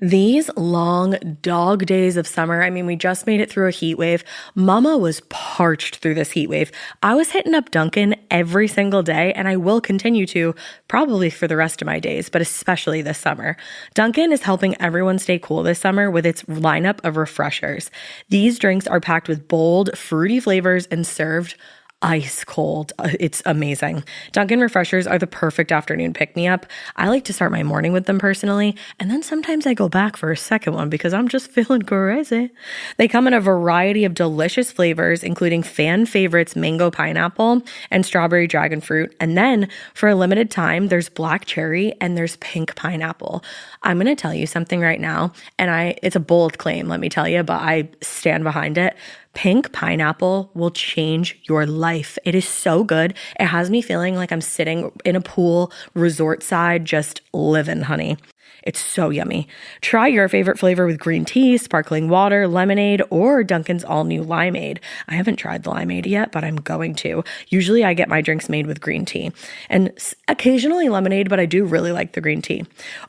These long dog days of summer, I mean, we just made it through a heat wave. Mama was parched through this heat wave. I was hitting up Dunkin' every single day, and I will continue to probably for the rest of my days, but especially this summer. Dunkin' is helping everyone stay cool this summer with its lineup of refreshers. These drinks are packed with bold, fruity flavors and served ice cold. It's amazing. Dunkin' refreshers are the perfect afternoon pick-me-up. I like to start my morning with them personally, and then sometimes I go back for a second one because I'm just feeling crazy. They come in a variety of delicious flavors, including fan favorites mango pineapple and strawberry dragon fruit. And then for a limited time, there's black cherry and there's pink pineapple. I'm going to tell you something right now, and it's a bold claim, let me tell you, but I stand behind it. Pink pineapple will change your life. It is so good. It has me feeling like I'm sitting in a pool, resort side, just living, honey. It's so yummy. Try your favorite flavor with green tea, sparkling water, lemonade, or Dunkin's all-new limeade. I haven't tried the limeade yet, but I'm going to. Usually I get my drinks made with green tea and occasionally lemonade, but I do really like the green tea.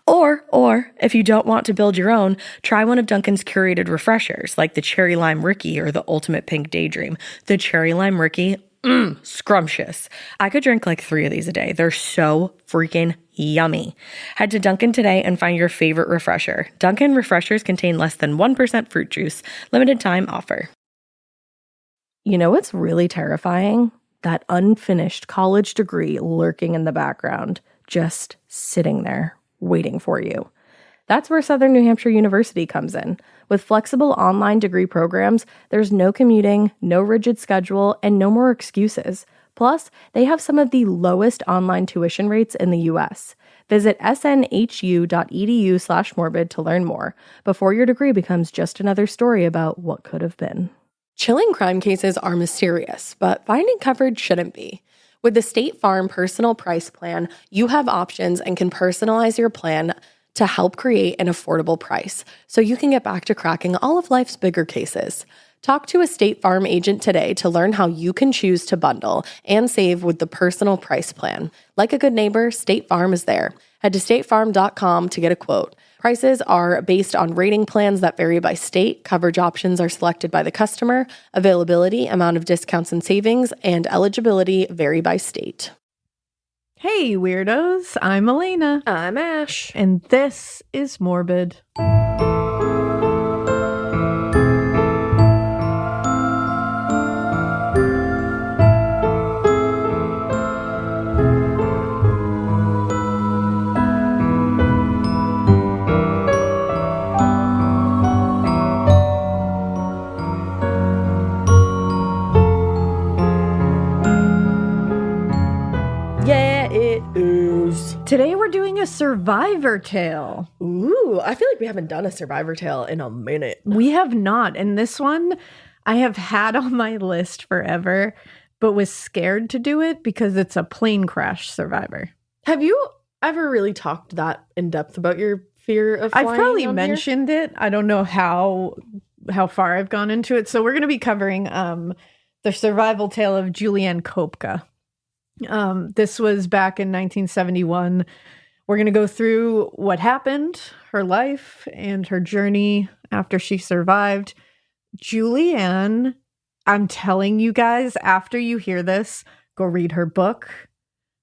Or if you don't want to build your own, try one of Dunkin's curated refreshers like the Cherry Lime Ricky or the Ultimate Pink Daydream. The Cherry Lime Ricky, scrumptious. I could drink like 3 of these a day. They're so freaking yummy. Head to Dunkin' today and find your favorite refresher. Dunkin' refreshers contain less than 1% fruit juice. Limited time offer. You know what's really terrifying? That unfinished college degree lurking in the background, just sitting there waiting for you. That's where Southern New Hampshire University comes in. With flexible online degree programs, there's no commuting, no rigid schedule, and no more excuses. Plus, they have some of the lowest online tuition rates in the U.S. Visit snhu.edu/morbid to learn more before your degree becomes just another story about what could have been. Chilling crime cases are mysterious, but finding coverage shouldn't be. With the State Farm Personal Price Plan, you have options and can personalize your plan to help create an affordable price so you can get back to cracking all of life's bigger cases. Talk to a State Farm agent today to learn how you can choose to bundle and save with the Personal Price Plan. Like a good neighbor, State Farm is there. Head to statefarm.com to get a quote. Prices are based on rating plans that vary by state. Coverage options are selected by the customer. Availability, amount of discounts and savings, and eligibility vary by state. Hey, weirdos. I'm Elena. I'm Ash. And this is Morbid. Today we're doing a survivor tale. Ooh, I feel like we haven't done a survivor tale in a minute. We have not. And this one I have had on my list forever, but was scared to do it because it's a plane crash survivor. Have you ever really talked that in depth about your fear of flying? I've probably mentioned it. I don't know how far I've gone into it. So we're going to be covering the survival tale of Juliane Koepcke. This was back in 1971. We're going to go through what happened, her life, and her journey after she survived. Juliane, I'm telling you guys, after you hear this, go read her book.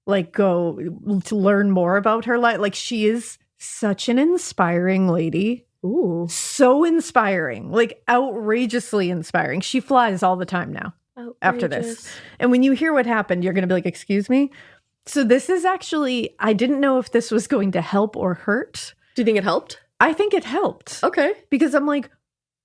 Like, go to learn more about her life. Like, she is such an inspiring lady. Ooh. So inspiring. Like, outrageously inspiring. She flies all the time now. After this. And when you hear what happened, you're going to be like, excuse me? So this is actually, I didn't know if this was going to help or hurt. Do you think it helped? I think it helped. Okay. Because I'm like,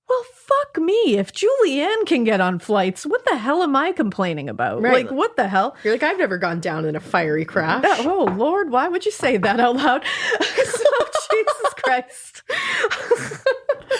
well, fuck me. If Juliane can get on flights, what the hell am I complaining about? Right. Like, what the hell? You're like, I've never gone down in a fiery crash. Oh, Lord, why would you say that out loud? So, Jesus Christ.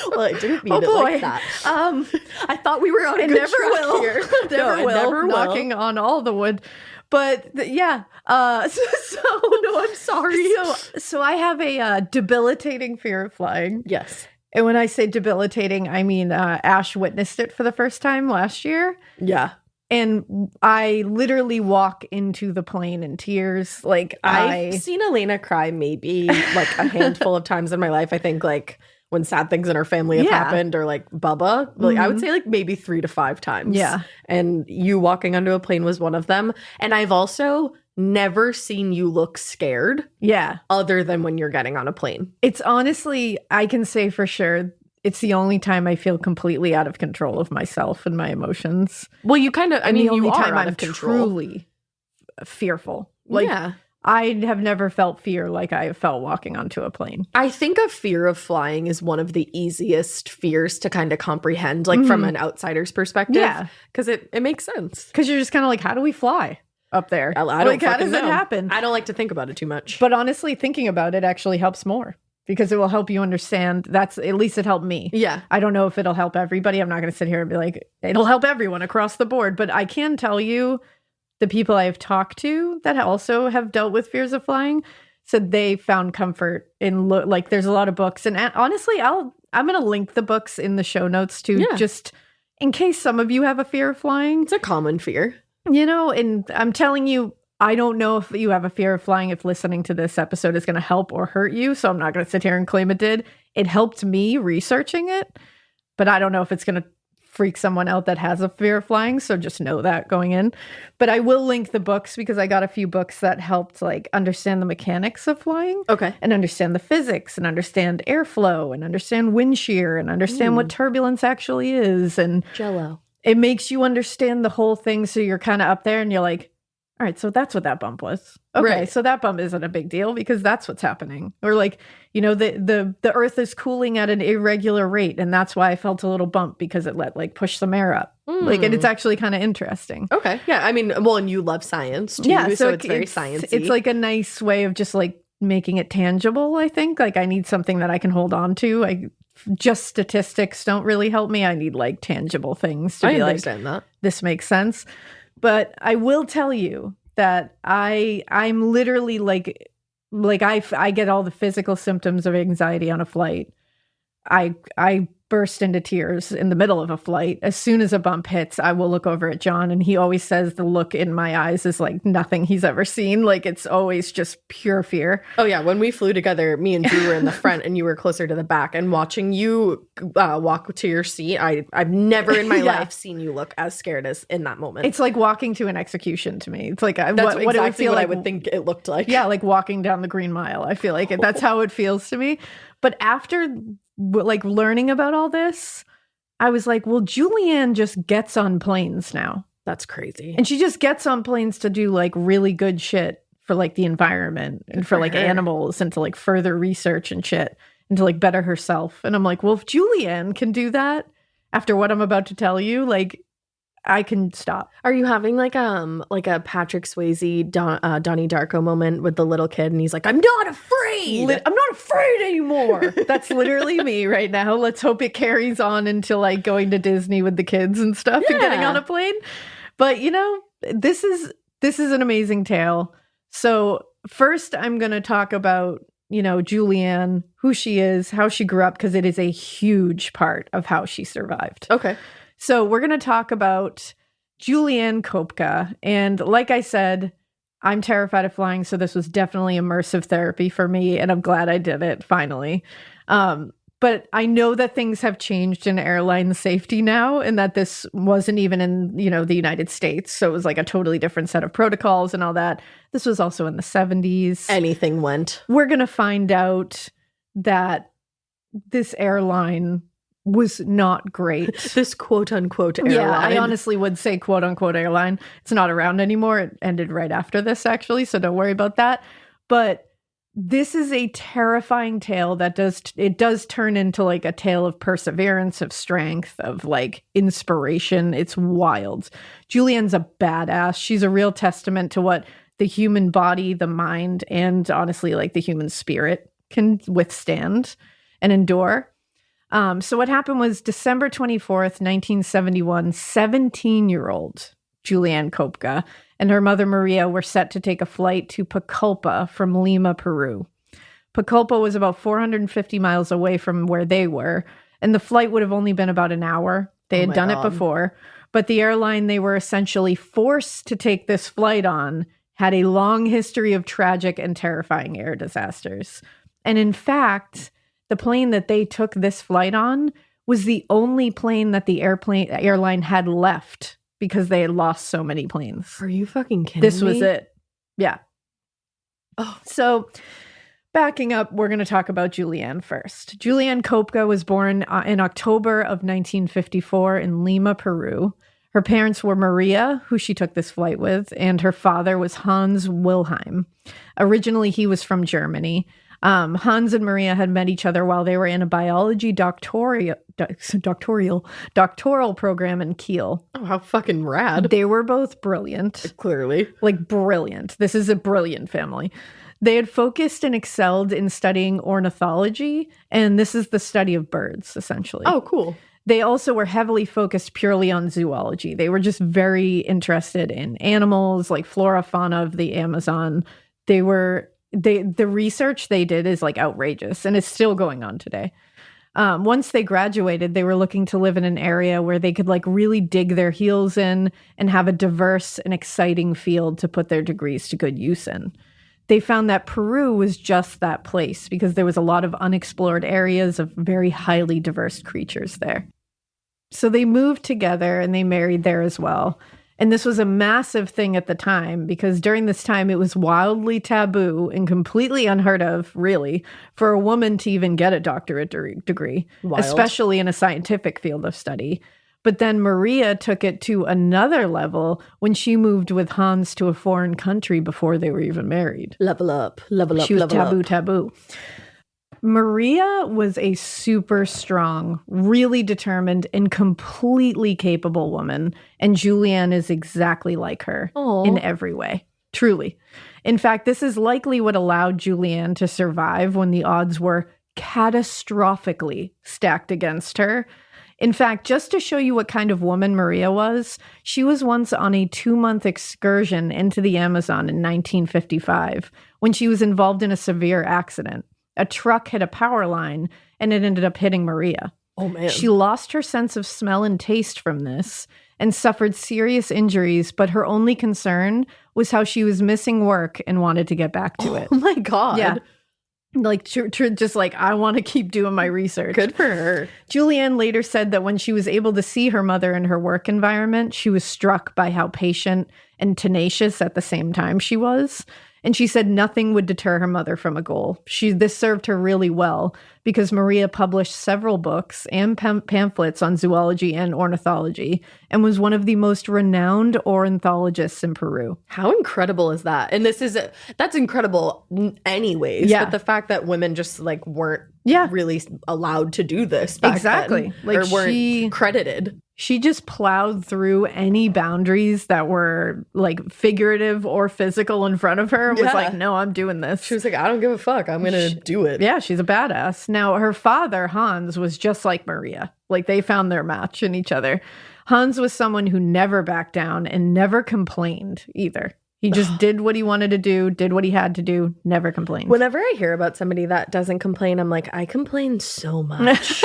Well, I didn't mean it like that. I thought we were on a good track here. Never walking on all the wood. But yeah, no, I'm sorry. So I have a debilitating fear of flying. Yes. And when I say debilitating, I mean Ash witnessed it for the first time last year. Yeah. And I literally walk into the plane in tears. Like I've seen Elena cry maybe like a handful of times in my life. I think like when sad things in our family have happened, or like Bubba, like I would say like maybe 3 to 5 times. Yeah. And you walking onto a plane was one of them. And I've also never seen you look scared. Yeah. Other than when you're getting on a plane. It's honestly, I can say for sure, it's the only time I feel completely out of control of myself and my emotions. Well, you kind of, I mean, the only you are time out I'm of control. truly fearful. Like, yeah. I have never felt fear like I have felt walking onto a plane. I think a fear of flying is one of the easiest fears to kind of comprehend, like from an outsider's perspective. Yeah. Because it makes sense. Because you're just kind of like, how do we fly up there? I don't like, how fucking does it know. happen? I don't like to think about it too much. But honestly, thinking about it actually helps more. Because it will help you understand. That's, at least it helped me. Yeah. I don't know if it'll help everybody. I'm not going to sit here and be like, it'll help everyone across the board. But I can tell you, the people I've talked to that also have dealt with fears of flying said they found comfort in, like, there's a lot of books. And honestly, I'm going to link the books in the show notes too, just in case some of you have a fear of flying. It's a common fear. You know, and I'm telling you, I don't know if you have a fear of flying, if listening to this episode is going to help or hurt you. So I'm not going to sit here and claim it did. It helped me researching it, but I don't know if it's going to freak someone out that has a fear of flying. So just know that going in. But I will link the books because I got a few books that helped like understand the mechanics of flying. Okay. And understand the physics and understand airflow and understand wind shear and understand what turbulence actually is. And Jello. it makes you understand the whole thing. So you're kind of up there and you're like, all right, so that's what that bump was. Okay, Right. so that bump isn't a big deal because that's what's happening. Or like, you know, the Earth is cooling at an irregular rate, and that's why I felt a little bump because it let like push some air up. Like, and it's actually kind of interesting. Okay. Yeah. I mean, well, and you love science too. Yeah, So it's very sciencey. It's like a nice way of just like making it tangible. I think like I need something that I can hold on to. Just statistics don't really help me. I need like tangible things to I be like, understand that. this makes sense. But I will tell you that I'm literally like I get all the physical symptoms of anxiety on a flight. I burst into tears in the middle of a flight. As soon as a bump hits, I will look over at John, and he always says the look in my eyes is like nothing he's ever seen. Like it's always just pure fear. Oh yeah, when we flew together, me and Drew were in the front and you were closer to the back, and watching you walk to your seat, I've never in my life seen you look as scared as in that moment. It's like walking to an execution to me. It's like That's what it would exactly feel what like. I would think it looked like. Yeah, like walking down the Green Mile. I feel like that's how it feels to me. But after like learning about all this, I was like, well, Juliane just gets on planes now. That's crazy. And she just gets on planes to do like really good shit for like the environment and for like her. animals and to like further research and shit and to like better herself. And I'm like, well, if Juliane can do that after what I'm about to tell you, like I can stop. Are you having like a Patrick Swayze Donnie Darko moment with the little kid, and he's like, I'm not afraid. I'm not afraid anymore. That's literally me right now. Let's hope it carries on into like going to Disney with the kids and stuff and getting on a plane. But you know, this is an amazing tale. So first I'm going to talk about, you know, Juliane, who she is, how she grew up, because it is a huge part of how she survived. Okay. So we're going to talk about Juliane Koepcke. And like I said, I'm terrified of flying, so this was definitely immersive therapy for me, and I'm glad I did it finally. But I know that things have changed in airline safety now, and that this wasn't even in, you know, the United States. So it was like a totally different set of protocols and all that. This was also in the 70s. Anything went. We're going to find out that this airline was not great. This quote unquote airline. Yeah, I honestly would say quote unquote airline. It's not around anymore. It ended right after this, actually. So don't worry about that. But this is a terrifying tale that does turn into like a tale of perseverance, of strength, of like inspiration. It's wild. Juliane's a badass. She's a real testament to what the human body, the mind, and honestly, like the human spirit can withstand and endure. So what happened was December 24th, 1971, 17-year-old Juliane Koepcke and her mother Maria were set to take a flight to Pucallpa from Lima, Peru. Pucallpa was about 450 miles away from where they were, and the flight would have only been about an hour. They had done it before, But the airline they were essentially forced to take this flight on had a long history of tragic and terrifying air disasters. And in fact, the plane that they took this flight on was the only plane that the airline had left because they had lost so many planes. Are you fucking kidding This me? was it. Yeah. Oh. So backing up, we're going to talk about Juliane first. Juliane Koepcke was born in October of 1954 in Lima, Peru. Her parents were Maria, who she took this flight with, and her father was Hans Wilhelm. Originally, he was from Germany. Hans and Maria had met each other while they were in a biology doctoral program in Kiel. Oh, how fucking rad. They were both brilliant. Clearly. Like brilliant. This is a brilliant family. They had focused and excelled in studying ornithology, and this is the study of birds, essentially. Oh, cool. They also were heavily focused purely on zoology. They were just very interested in animals, like flora, fauna of the Amazon. The research they did is like outrageous, and it's still going on today. Once they graduated, they were looking to live in an area where they could like really dig their heels in and have a diverse and exciting field to put their degrees to good use in. They found that Peru was just that place because there was a lot of unexplored areas of very highly diverse creatures there. So they moved together and they married there as well. And this was a massive thing at the time because during this time it was wildly taboo and completely unheard of, really, for a woman to even get a doctorate degree, Wild. especially in a scientific field of study. But then Maria took it to another level when she moved with Hans to a foreign country before they were even married. Level up, level up, She was level up. taboo. Maria was a super strong, really determined, and completely capable woman. And Juliane is exactly like her Aw. in every way. Truly. In fact, this is likely what allowed Juliane to survive when the odds were catastrophically stacked against her. In fact, just to show you what kind of woman Maria was, she was once on a 2-month excursion into the Amazon in 1955 when she was involved in a severe accident. A truck hit a power line and it ended up hitting Maria. Oh, man. She lost her sense of smell and taste from this and suffered serious injuries, but her only concern was how she was missing work and wanted to get back to it. Oh, my God. Yeah. Like, just like, I want to keep doing my research. Good for her. Juliane later said that when she was able to see her mother in her work environment, she was struck by how patient and tenacious at the same time she was. And she said nothing would deter her mother from a goal. This served her really well because Maria published several books and pamphlets on zoology and ornithology and was one of the most renowned ornithologists in Peru. How incredible is that? And that's incredible anyways. Yeah. But the fact that women just like weren't Yeah. really allowed to do this back Exactly. then, Like, or weren't she- credited. She just plowed through any boundaries that were like figurative or physical in front of her and was Yeah. like, no, I'm doing this. She was like, I don't give a fuck. I'm going to do it. Yeah, she's a badass. Now, her father, Hans, was just like Maria. Like, they found their match in each other. Hans was someone who never backed down and never complained either. He just did what he wanted to do, did what he had to do, never complained. Whenever I hear about somebody that doesn't complain, I'm like, I complain so much.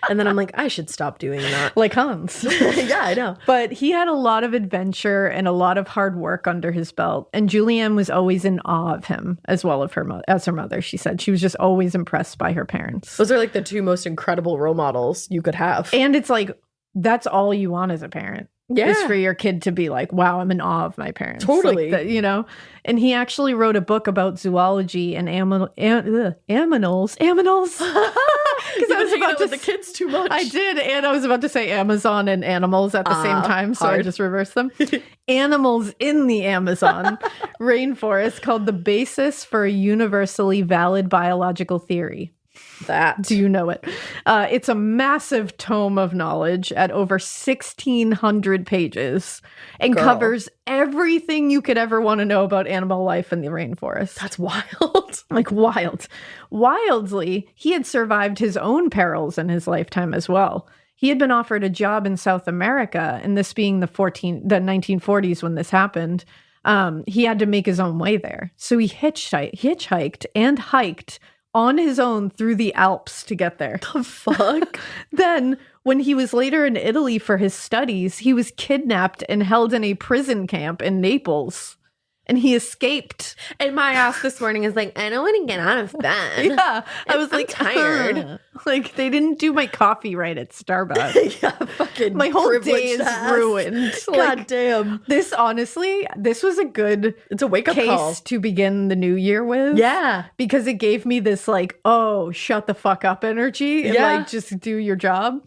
And then I'm like, I should stop doing that. Like Hans. Yeah, I know. But he had a lot of adventure and a lot of hard work under his belt. And Juliane was always in awe of him, as well as her mother, she said. She was just always impressed by her parents. Those are like the two most incredible role models you could have. And it's like, that's all you want as a parent. Yeah. Is for your kid to be like, wow, I'm in awe of my parents. Totally. Like you know? And he actually wrote a book about zoology and aminals. Because I was about to with the kids too much. I did, and I was about to say Amazon and animals at the same time, so I hard. just reversed them. Animals in the Amazon rainforest called the basis for a universally valid biological theory. That. Do you know it? It's a massive tome of knowledge at over 1,600 pages and Girl. covers everything you could ever want to know about animal life in the rainforest. That's wild. Like wild. Wildly, he had survived his own perils in his lifetime as well. He had been offered a job in South America, and this being the 1940s when this happened, he had to make his own way there. So he hitchhiked and hiked on his own through the Alps to get there. The fuck? Then, when he was later in Italy for his studies, he was kidnapped and held in a prison camp in Naples. And he escaped. And my ass this morning is like, I don't want to get out of bed. Yeah. I was I'm like, tired. Like, they didn't do my coffee right at Starbucks. Yeah, fucking My whole day is ass. ruined. God damn. This, honestly, this was a good It's a wake-up case call. to begin the new year with. Yeah. Because it gave me this, like, oh, shut the fuck up energy. And, Yeah. like, just do your job.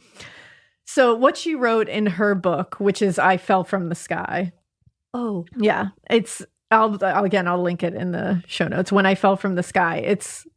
So what she wrote in her book, which is I Fell from the Sky. Oh. Yeah. I'll link it in the show notes. When I Fell from the Sky. It's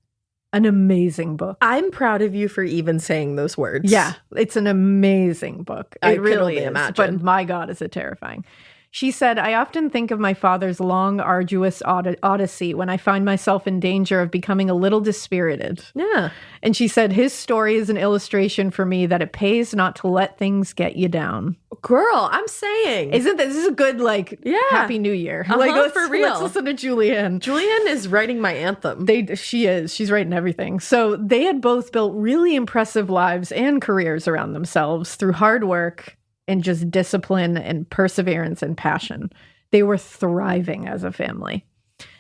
an amazing book. I'm proud of you for even saying those words. Yeah, it's an amazing book. I It can really only is. imagine. But my God, is it terrifying. She said, I often think of my father's long, arduous odyssey when I find myself in danger of becoming a little dispirited. Yeah. And she said, his story is an illustration for me that it pays not to let things get you down. Girl, I'm saying. Isn't this is a good, like, Yeah. Happy New Year? Uh-huh, Like, for real. Let's listen to Juliane. Juliane is writing my anthem. She's writing everything. So they had both built really impressive lives and careers around themselves through hard work and just discipline and perseverance and passion. They were thriving as a family.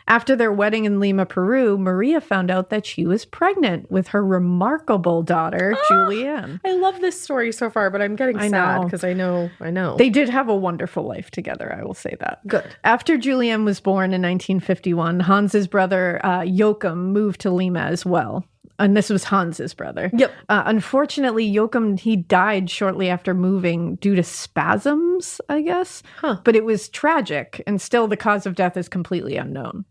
After their wedding in Lima, Peru, Maria found out that she was pregnant with her remarkable daughter, Juliane. I love this story so far, but I'm getting I sad know. because I know. They did have a wonderful life together, I will say that. Good. After Juliane was born in 1951, Hans's brother, Joachim, moved to Lima as well. And this was Hans's brother. Yep. Unfortunately, Joachim, he died shortly after moving due to spasms, I guess. Huh. But it was tragic, and still the cause of death is completely unknown.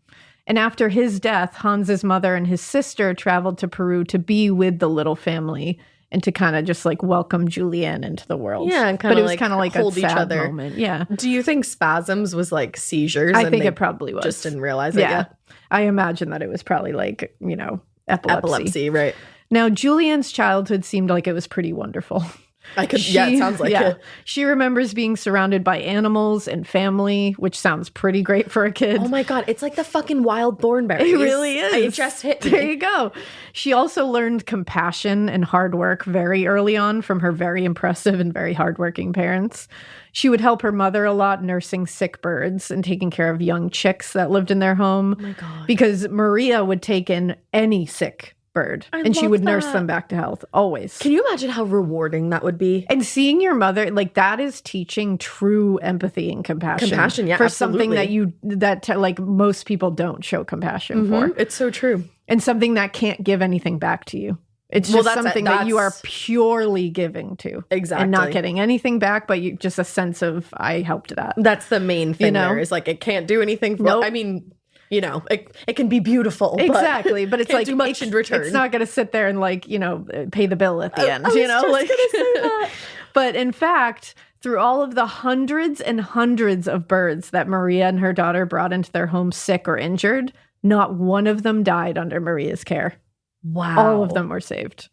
And after his death, Hans's mother and his sister traveled to Peru to be with the little family and to kind of just like welcome Juliane into the world. Yeah, and but kinda it was like kind of like hold a each sad other. moment. Yeah. Do you think spasms was like seizures? I and think they it probably was. just didn't realize it. Yeah. Yeah. I imagine that it was probably like, epilepsy. Right. Now, Juliane's childhood seemed like it was pretty wonderful. Yeah, it sounds like it. She remembers being surrounded by animals and family, which sounds pretty great for a kid. Oh my God. It's like the fucking wild thornberries. It really is. It just hit me. There you go. She also learned compassion and hard work very early on from her very impressive and very hardworking parents. She would help her mother a lot nursing sick birds and taking care of young chicks that lived in their home. Oh my God. Because Maria would take in any sick bird and she love would nurse that. them back to health, always. Can you imagine how rewarding that would be? And seeing your mother, like, that is teaching true empathy and compassion. Compassion, yeah, for absolutely. something that most people don't show compassion for. It's so true. And something that can't give anything back to you. It's Well, just that's- something that you are that's- purely giving to. Exactly. And not getting anything back, but you just a sense of, I helped that. That's the main thing know? there is like it can't do anything for Nope. I mean, it can be beautiful. Exactly. But it's can't like, do much in return. It's not going to sit there and pay the bill at the end, I was just gonna say that. But in fact, through all of the hundreds and hundreds of birds that Maria and her daughter brought into their home sick or injured, not one of them died under Maria's care. Wow. All of them were saved.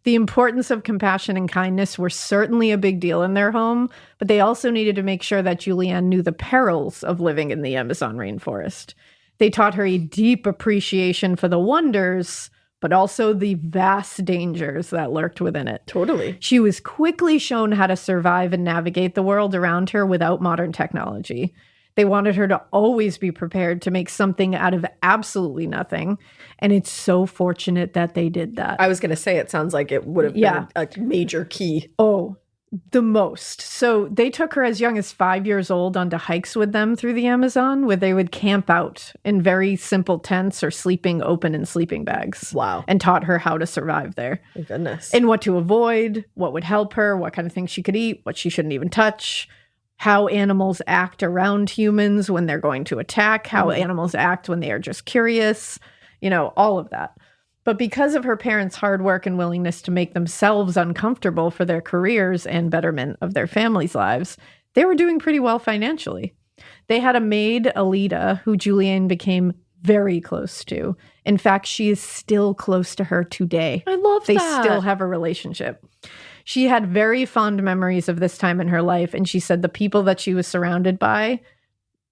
The importance of compassion and kindness were certainly a big deal in their home, but they also needed to make sure that Juliane knew the perils of living in the Amazon rainforest. They taught her a deep appreciation for the wonders, but also the vast dangers that lurked within it. Totally. She was quickly shown how to survive and navigate the world around her without modern technology. They wanted her to always be prepared to make something out of absolutely nothing. And it's so fortunate that they did that. I was going to say, it sounds like it would have been a major key. Oh, the most. So they took her as young as 5 years old onto hikes with them through the Amazon, where they would camp out in very simple tents or sleeping open in sleeping bags. Wow. And taught her how to survive there. My goodness. And what to avoid, what would help her, what kind of things she could eat, what she shouldn't even touch, how animals act around humans when they're going to attack, how animals act when they are just curious, all of that. But because of her parents' hard work and willingness to make themselves uncomfortable for their careers and betterment of their families' lives, they were doing pretty well financially. They had a maid, Alida, who Juliane became very close to. In fact, she is still close to her today. I love They that. still have a relationship. She had very fond memories of this time in her life, and she said the people that she was surrounded by,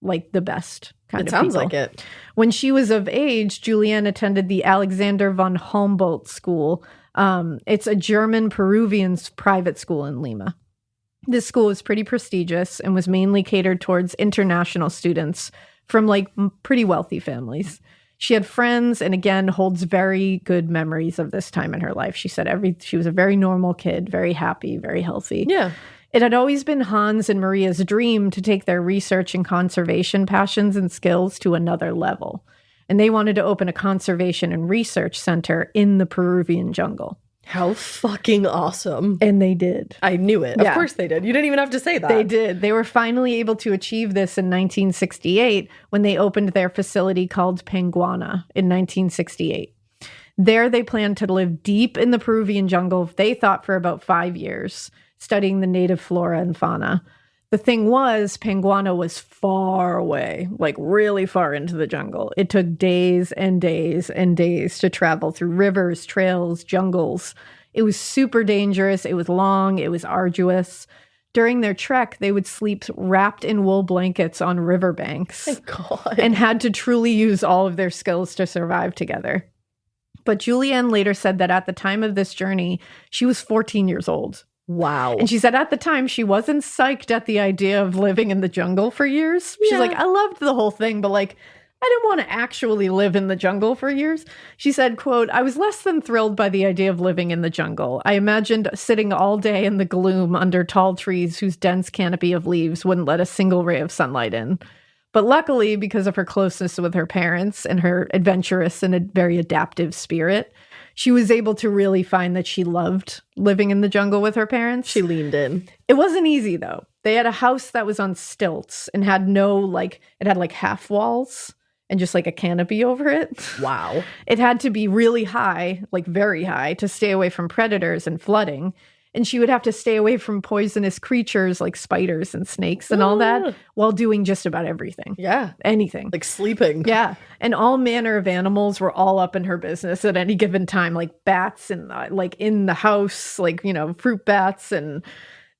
like the best. kind It of sounds people. like it. When she was of age, Juliane attended the Alexander von Humboldt School. It's a German-Peruvian private school in Lima. This school was pretty prestigious and was mainly catered towards international students from like pretty wealthy families. She had friends and again holds very good memories of this time in her life. She said she was a very normal kid, very happy, very healthy. Yeah. It had always been Hans and Maria's dream to take their research and conservation passions and skills to another level. And they wanted to open a conservation and research center in the Peruvian jungle. How fucking awesome. And they did. I knew it. Yeah. Of course they did. You didn't even have to say that. They did. They were finally able to achieve this in 1968 when they opened their facility called Penguana in 1968. There they planned to live deep in the Peruvian jungle, they thought, for about 5 years, studying the native flora and fauna. The thing was, Penguana was far away, like really far into the jungle. It took days and days and days to travel through rivers, trails, jungles. It was super dangerous. It was long. It was arduous. During their trek, they would sleep wrapped in wool blankets on riverbanks. Thank God. And had to truly use all of their skills to survive together. But Juliane later said that at the time of this journey, she was 14 years old. Wow. And she said at the time she wasn't psyched at the idea of living in the jungle for years. She's like, I loved the whole thing, but like, I didn't want to actually live in the jungle for years. She said, quote, I was less than thrilled by the idea of living in the jungle. I imagined sitting all day in the gloom under tall trees whose dense canopy of leaves wouldn't let a single ray of sunlight in. But luckily, because of her closeness with her parents and her adventurous and a very adaptive spirit, she was able to really find that she loved living in the jungle with her parents. She leaned in. It wasn't easy, though. They had a house that was on stilts and had it had like half walls and just like a canopy over it. Wow. It had to be really high, like very high, to stay away from predators and flooding. And she would have to stay away from poisonous creatures like spiders and snakes and all that while doing just about everything. Yeah. Anything. Like sleeping. Yeah. And all manner of animals were all up in her business at any given time, like bats and like in the house, like, you know, fruit bats. And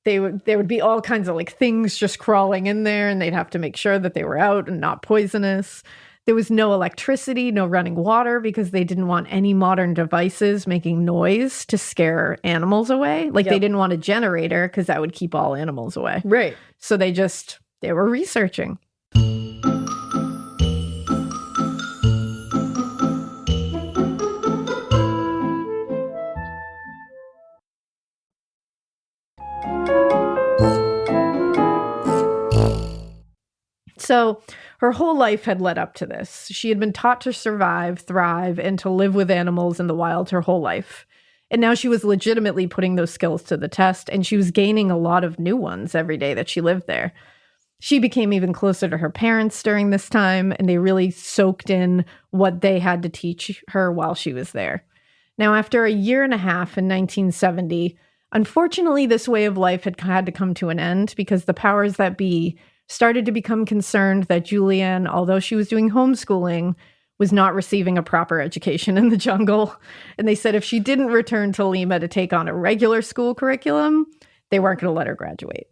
there would be all kinds of like things just crawling in there, and they'd have to make sure that they were out and not poisonous. There was no electricity, no running water, because they didn't want any modern devices making noise to scare animals away. Like they didn't want a generator because that would keep all animals away. Right. So they were researching. So her whole life had led up to this. She had been taught to survive, thrive, and to live with animals in the wild her whole life. And now she was legitimately putting those skills to the test, and she was gaining a lot of new ones every day that she lived there. She became even closer to her parents during this time, and they really soaked in what they had to teach her while she was there. Now, after a year and a half in 1970, unfortunately, this way of life had to come to an end because the powers that be started to become concerned that Juliane, although she was doing homeschooling, was not receiving a proper education in the jungle. And they said if she didn't return to Lima to take on a regular school curriculum, they weren't going to let her graduate.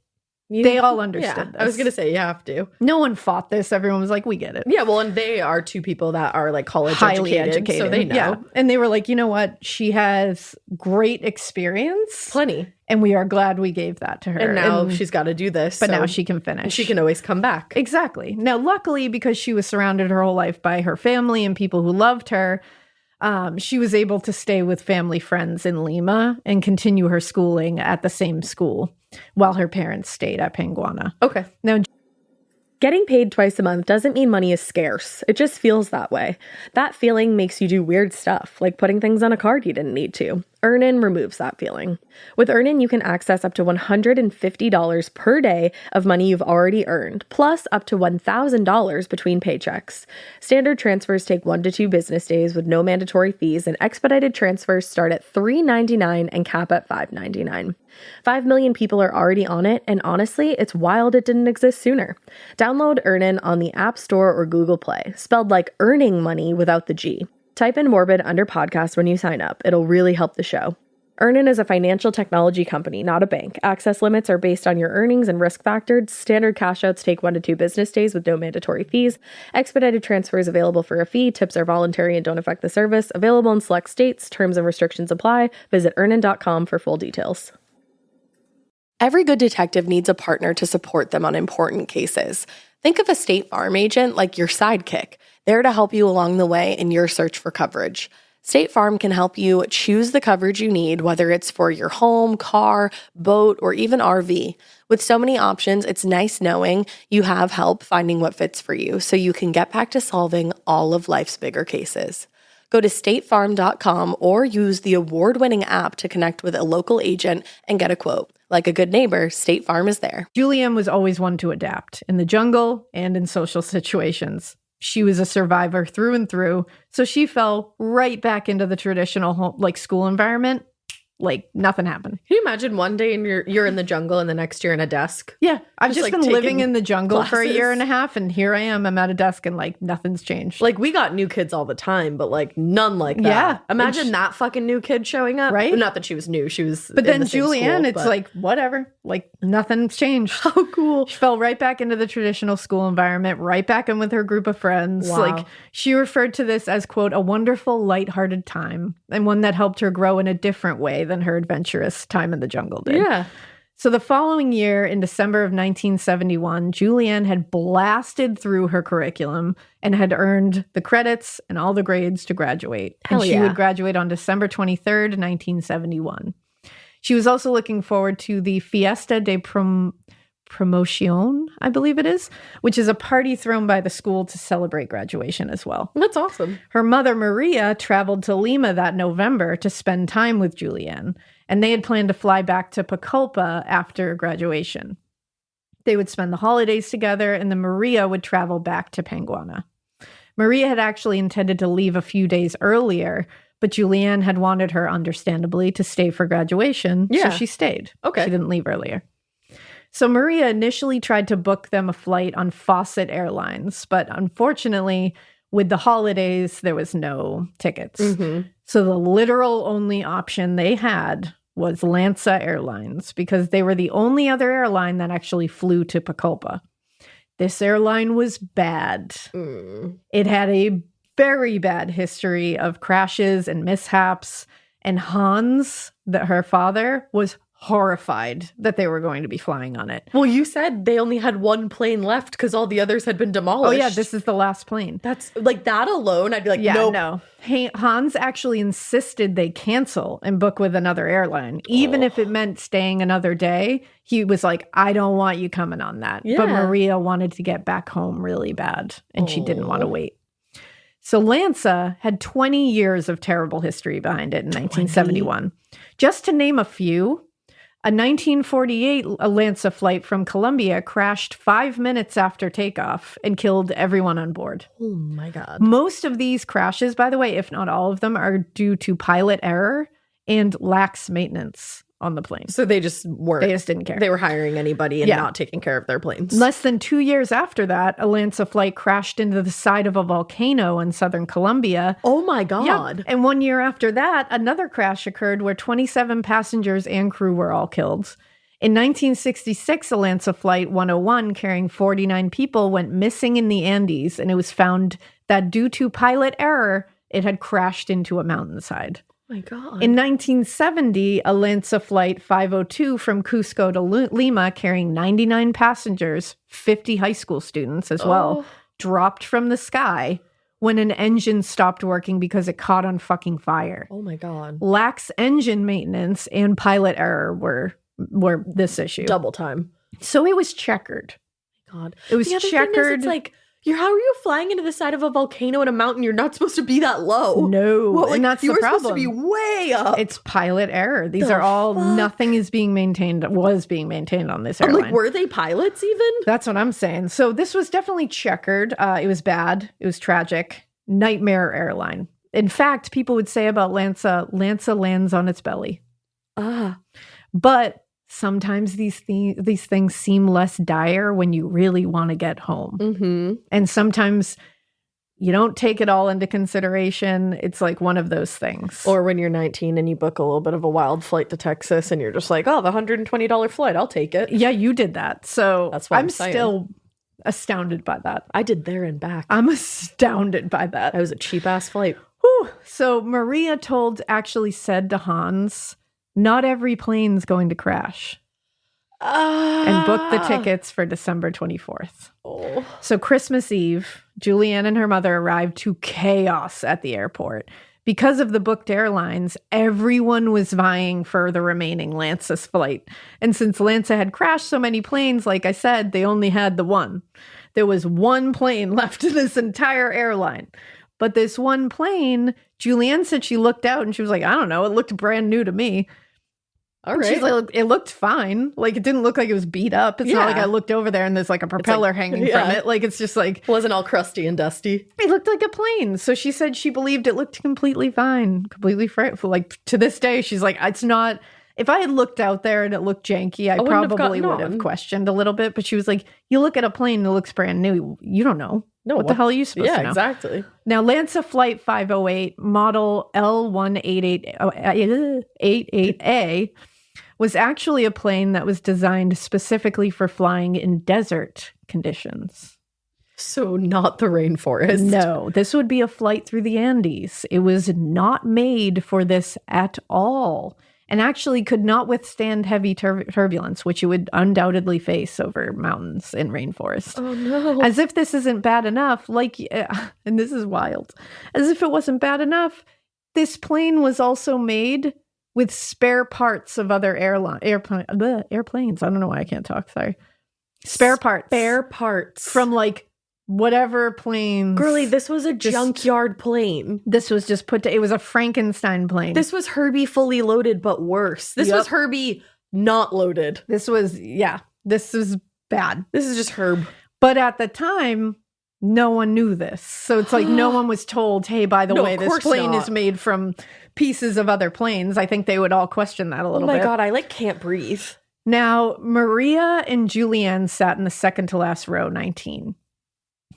They all understood this. I was going to say, you have to. No one fought this. Everyone was like, we get it. Yeah, well, and they are two people that are like college Highly educated, so they know. Yeah. And they were like, you know what? She has great experience. Plenty. And we are glad we gave that to her. And now she's got to do this. But now she can finish. And she can always come back. Exactly. Now, luckily, because she was surrounded her whole life by her family and people who loved her, she was able to stay with family friends in Lima and continue her schooling at the same school while her parents stayed at Penguana. Okay. Now, getting paid twice a month doesn't mean money is scarce. It just feels that way. That feeling makes you do weird stuff, like putting things on a card you didn't need to. Earnin removes that feeling. With Earnin, you can access up to $150 per day of money you've already earned, plus up to $1,000 between paychecks. Standard transfers take 1 to 2 business days with no mandatory fees, and expedited transfers start at $3.99 and cap at $5.99. 5 million people are already on it, and honestly, it's wild it didn't exist sooner. Download Earnin on the App Store or Google Play, spelled like earning money without the G. Type in Morbid under podcast when you sign up. It'll really help the show. Earnin is a financial technology company, not a bank. Access limits are based on your earnings and risk factors. Standard cash outs take 1 to 2 business days with no mandatory fees. Expedited transfers available for a fee. Tips are voluntary and don't affect the service. Available in select states. Terms and restrictions apply. Visit earnin.com for full details. Every good detective needs a partner to support them on important cases. Think of a State Farm agent like your sidekick, there to help you along the way in your search for coverage. State Farm can help you choose the coverage you need, whether it's for your home, car, boat, or even RV. With so many options, it's nice knowing you have help finding what fits for you so you can get back to solving all of life's bigger cases. Go to statefarm.com or use the award-winning app to connect with a local agent and get a quote. Like a good neighbor, State Farm is there. Juliane was always one to adapt in the jungle and in social situations. She was a survivor through and through, so she fell right back into the traditional home, school environment. Like nothing happened. Can you imagine one day and you're in the jungle and the next you're in a desk? Yeah. I've just been living in the jungle for a classes. year and a half, and here I am. I'm at a desk and nothing's changed. We got new kids all the time, but none like that. Yeah. Imagine that fucking new kid showing up. Right? Not that she was new. She was But in then the same Juliane, school, it's whatever. Nothing's changed. how cool. She fell right back into the traditional school environment, right back in with her group of friends. Wow. She referred to this as, quote, a wonderful, lighthearted time, and one that helped her grow in a different way than her adventurous time in the jungle did. Yeah. So the following year, in December of 1971, Juliane had blasted through her curriculum and had earned the credits and all the grades to graduate. Hell and she yeah. would graduate on December 23rd, 1971. She was also looking forward to the Fiesta de Promoción, I believe it is, which is a party thrown by the school to celebrate graduation as well. That's awesome. Her mother, Maria, traveled to Lima that November to spend time with Juliane, and they had planned to fly back to Pucallpa after graduation. They would spend the holidays together, and then Maria would travel back to Panguana. Maria had actually intended to leave a few days earlier, but Juliane had wanted her, understandably, to stay for graduation, Yeah. so she stayed. Okay. She didn't leave earlier. So Maria initially tried to book them a flight on Fawcett Airlines, but unfortunately, with the holidays, there was no tickets. Mm-hmm. So the literal only option they had was Lansa Airlines, because they were the only other airline that actually flew to Pucallpa. This airline was bad. It had a very bad history of crashes and mishaps, and Hans, her father, was horrified that they were going to be flying on it. Well, you said they only had one plane left because all the others had been demolished. Oh yeah, this is the last plane. That's that alone. I'd be like, Yeah, nope. no. Hans actually insisted they cancel and book with another airline, even if it meant staying another day. He was like, I don't want you coming on that. But Yeah. Maria wanted to get back home really bad, and she didn't want to wait. So Lansa had 20 years of terrible history behind it in 1971. Just to name a few, a 1948 Lansa flight from Colombia crashed 5 minutes after takeoff and killed everyone on board. Oh my God. Most of these crashes, by the way, if not all of them, are due to pilot error and lax maintenance on the plane. So they just weren't. They just didn't care. They were hiring anybody and not taking care of their planes. Less than 2 years after that, a Lansa flight crashed into the side of a volcano in southern Colombia. Oh my God. Yep. And 1 year after that, another crash occurred where 27 passengers and crew were all killed. In 1966, a Lansa Flight 101 carrying 49 people went missing in the Andes, and it was found that due to pilot error, it had crashed into a mountainside. Oh my God. In 1970, a Lansa Flight 502 from Cusco to Lima carrying 99 passengers, 50 high school students as well, dropped from the sky when an engine stopped working because it caught on fucking fire. Oh my God. Lax engine maintenance and pilot error were this issue. Double time. So it was checkered. God. It was The other checkered. thing is, it's like, how are you flying into the side of a volcano in a mountain? You're not supposed to be that low. No, and that's you the were problem. supposed to be way up. It's pilot error. These The are all, fuck? nothing is being maintained, was being maintained on this I'm airline. like, were they pilots even? That's what I'm saying. So this was definitely checkered. It was bad. It was tragic. Nightmare airline. In fact, people would say about Lansa lands on its belly. But sometimes these things seem less dire when you really want to get home. Mm-hmm. And sometimes you don't take it all into consideration. It's like one of those things. Or when you're 19 and you book a little bit of a wild flight to Texas and you're just like, oh, the $120 flight, I'll take it. Yeah, you did that. So That's what I'm still astounded by that. I did there and back. I'm astounded by that. That was a cheap ass flight. Whew. So Maria actually said to Hans, not every plane's going to crash. And booked the tickets for December 24th. Oh. So Christmas Eve, Juliane and her mother arrived to chaos at the airport. Because of the booked airlines, everyone was vying for the remaining Lansa's flight. And since Lansa had crashed so many planes, like I said, they only had the one. There was one plane left in this entire airline. But this one plane, Juliane said she looked out and she was like, I don't know, it looked brand new to me. All right. She's like, it looked fine. Like, it didn't look like it was beat up. It's not like I looked over there and there's like a propeller hanging from it. Like, it's just like... It wasn't all crusty and dusty. It looked like a plane. So she said she believed it looked completely fine. Completely frightful. Like, to this day, she's like, it's not... If I had looked out there and it looked janky, I probably would have questioned a little bit. But she was like, you look at a plane and it looks brand new. You don't know. No, what the hell are you supposed to know? Yeah, exactly. Now, Lansa Flight 508, model L188A, was actually a plane that was designed specifically for flying in desert conditions. So not the rainforest. No, this would be a flight through the Andes. It was not made for this at all, and actually could not withstand heavy turbulence, which it would undoubtedly face over mountains and rainforests. Oh no. As if this isn't bad enough, and this is wild, as if it wasn't bad enough, this plane was also made with spare parts of other airplanes. I don't know why I can't talk. Sorry. Spare parts from like whatever planes. Girlie, this was a junkyard plane. This was just it was a Frankenstein plane. This was Herbie fully loaded, but worse. This was Herbie not loaded. This was bad. This is just Herb. But at the time, no one knew this. So it's like no one was told, hey, by the way, this plane is made from pieces of other planes. I think they would all question that a little bit. Oh my God, I can't breathe. Now, Maria and Juliane sat in the second to last row, 19.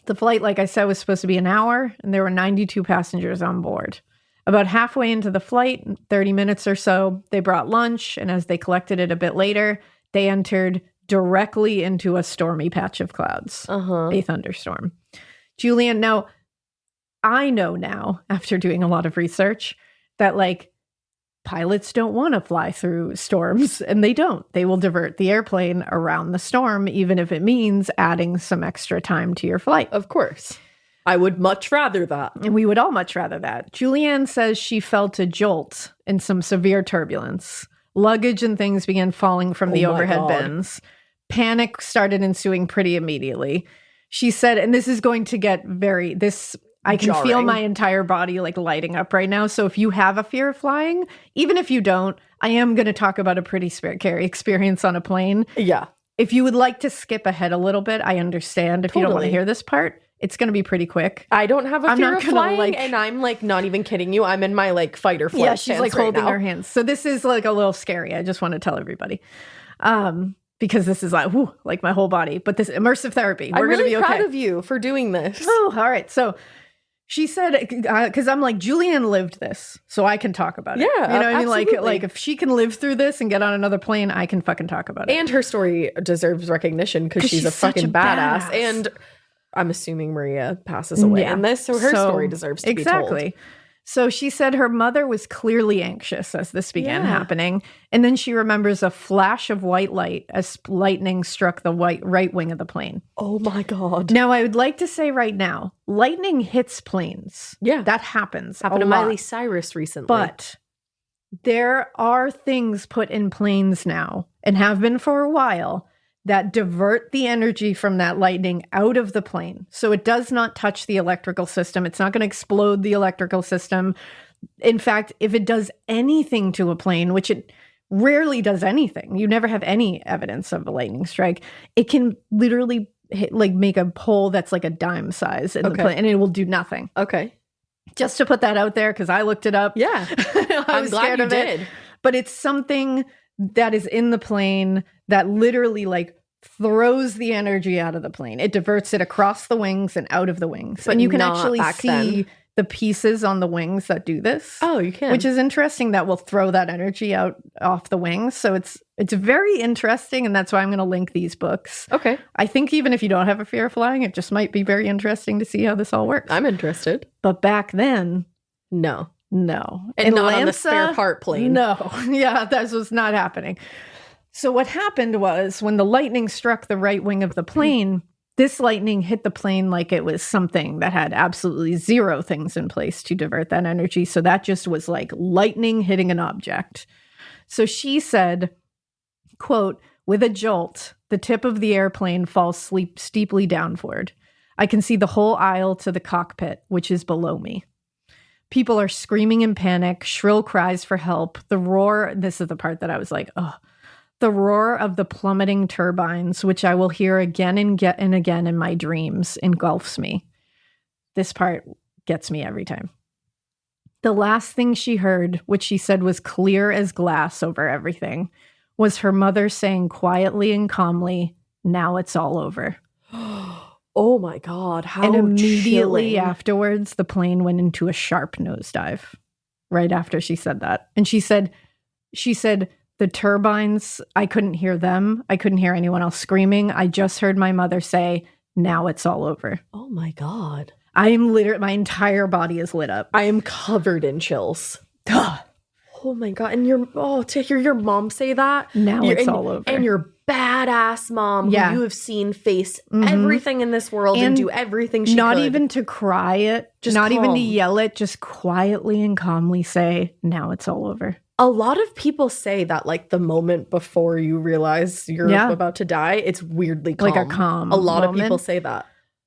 The flight, like I said, was supposed to be an hour, and there were 92 passengers on board. About halfway into the flight, 30 minutes or so, they brought lunch, and as they collected it a bit later, they entered directly into a stormy patch of clouds, a thunderstorm. Juliane, now, I know now, after doing a lot of research, that pilots don't want to fly through storms, and they don't. They will divert the airplane around the storm, even if it means adding some extra time to your flight. Of course. I would much rather that. And we would all much rather that. Juliane says she felt a jolt and some severe turbulence. Luggage and things began falling from the overhead bins. Panic started ensuing pretty immediately. She said, and this is going to get I can feel my entire body lighting up right now. So if you have a fear of flying, even if you don't, I am going to talk about a pretty scary experience on a plane. Yeah. If you would like to skip ahead a little bit, I understand. If you don't want to hear this part, it's going to be pretty quick. I don't have a fear of flying, and I'm not even kidding you. I'm in my fight or flight. Yeah, she's holding her hands. So this is a little scary. I just want to tell everybody. Because this is my whole body. But this immersive therapy, we're going to be okay. I'm really proud of you for doing this. Oh, all right. So she said, because I'm Juliane lived this, so I can talk about it. Yeah, you know what absolutely. I mean? If she can live through this and get on another plane, I can fucking talk about it. And her story deserves recognition because she's a fucking badass. badass. And I'm assuming Maria passes away in this, so her story deserves to be told. Exactly. So she said her mother was clearly anxious as this began happening. And then she remembers a flash of white light as lightning struck the right wing of the plane. Oh my God. Now, I would like to say right now, lightning hits planes. Yeah. That happens. Happened to Miley Cyrus recently. But there are things put in planes now, and have been for a while, that divert the energy from that lightning out of the plane. So it does not touch the electrical system. It's not going to explode the electrical system. In fact, if it does anything to a plane, which it rarely does anything, you never have any evidence of a lightning strike, it can literally make a hole that's like a dime size in the plane, and it will do nothing. Okay. Just to put that out there, because I looked it up. Yeah. I'm glad you did. But it's something that is in the plane that literally throws the energy out of the plane. It diverts it across the wings and out of the wings. But and you can not actually back see then. the pieces on the wings that do this. Oh, you can. Which is interesting, that will throw that energy out off the wings. So it's very interesting, and that's why I'm going to link these books. Okay. I think even if you don't have a fear of flying, it just might be very interesting to see how this all works. I'm interested. But back then, No. no. And not on the spare part plane. No. Yeah, that was not happening. So what happened was, when the lightning struck the right wing of the plane, this lightning hit the plane like it was something that had absolutely zero things in place to divert that energy. So that just was like lightning hitting an object. So she said, quote, "With a jolt, the tip of the airplane falls steeply downward. I can see the whole aisle to the cockpit, which is below me. People are screaming in panic, shrill cries for help. The roar," this is the part that I was like, oh, "the roar of the plummeting turbines, which I will hear again and again in my dreams, engulfs me." This part gets me every time. "The last thing she heard, which she said was clear as glass over everything, was her mother saying quietly and calmly, 'Now it's all over.'" Oh my God. How And immediately chilling. afterwards, the plane went into a sharp nosedive right after she said that. And she said, "The turbines, I couldn't hear them. I couldn't hear anyone else screaming. I just heard my mother say, 'Now it's all over.'" Oh my God. I am literally, my entire body is lit up. I am covered in chills. Oh my God. And to hear your mom say that. Now it's all over. And your badass mom, Yeah. who you have seen face everything in this world and And do everything she Not could. even to cry it, Just not even to calm. yell it, just quietly and calmly say, "Now it's all over." A lot of people say that, like, the moment before you realize you're Yeah. about to die, it's weirdly calm. Like a calm A lot of moment. people say that.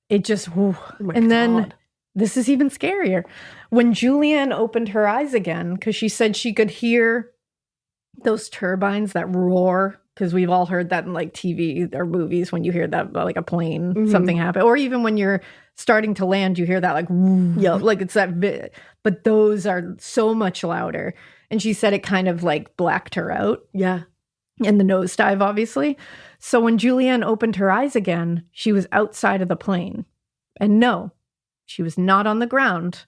It just, whew. Oh my And then God. this is even scarier. When Juliane opened her eyes again, because she said she could hear those turbines that roar, because we've all heard that in like TV or movies, when you hear that, like a plane, something happen. Or even when you're starting to land, you hear that like, Yep. like it's that, but those are so much louder. And she said it kind of like blacked her out. Yeah. And the nosedive, obviously. So when Juliane opened her eyes again, she was outside of the plane. And no, she was not on the ground.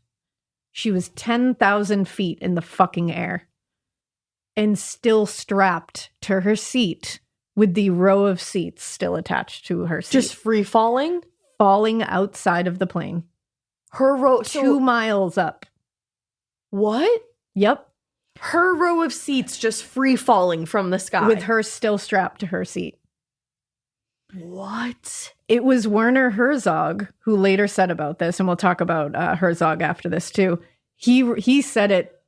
She was 10,000 feet in the fucking air. And still strapped to her seat, with the row of seats still attached to her seat. Just free falling? falling outside of the plane. Her row. 2 miles up. What? Yep. Her row of seats just free falling from the sky. With her still strapped to her seat. What? It was Werner Herzog who later said about this, and we'll talk about Herzog after this too. He said it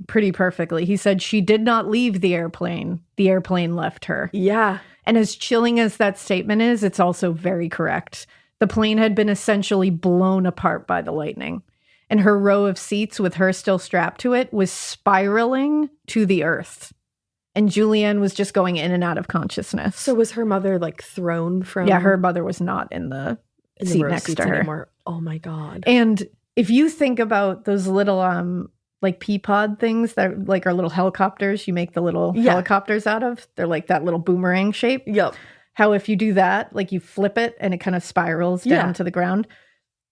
pretty perfectly. He said she did not leave the airplane left her. Yeah. And as chilling as that statement is, it's also very correct. The plane had been essentially blown apart by the lightning, and her row of seats with her still strapped to it was spiraling to the earth. And Juliane was just going in and out of consciousness. So was her mother like thrown from? Yeah, her mother was not in the seat row of next seats to her. anymore. Oh my God. And if you think about those little like pea pod things that like are little helicopters, you make the little helicopters out of. They're like that little boomerang shape. Yep. How if you do that, like you flip it and it kind of spirals down to the ground.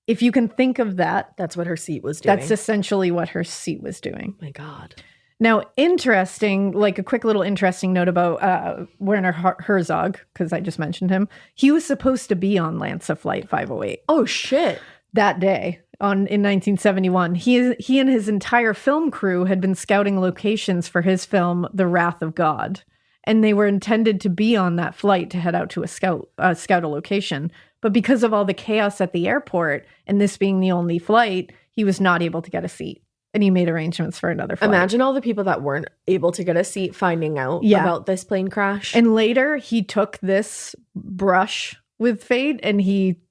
If you can think of that, That's what her seat was doing. that's essentially what her seat was doing. Oh my God. Now, interesting, like a quick little interesting note about Werner Herzog, because I just mentioned him. He was supposed to be on Lansa Flight 508 Oh shit. that day in 1971. He and his entire film crew had been scouting locations for his film, The Wrath of God. And they were intended to be on that flight to head out to scout a location. But because of all the chaos at the airport, and this being the only flight, he was not able to get a seat. And he made arrangements for another flight. Imagine all the people that weren't able to get a seat finding out about this plane crash. And later he took this brush with fate and he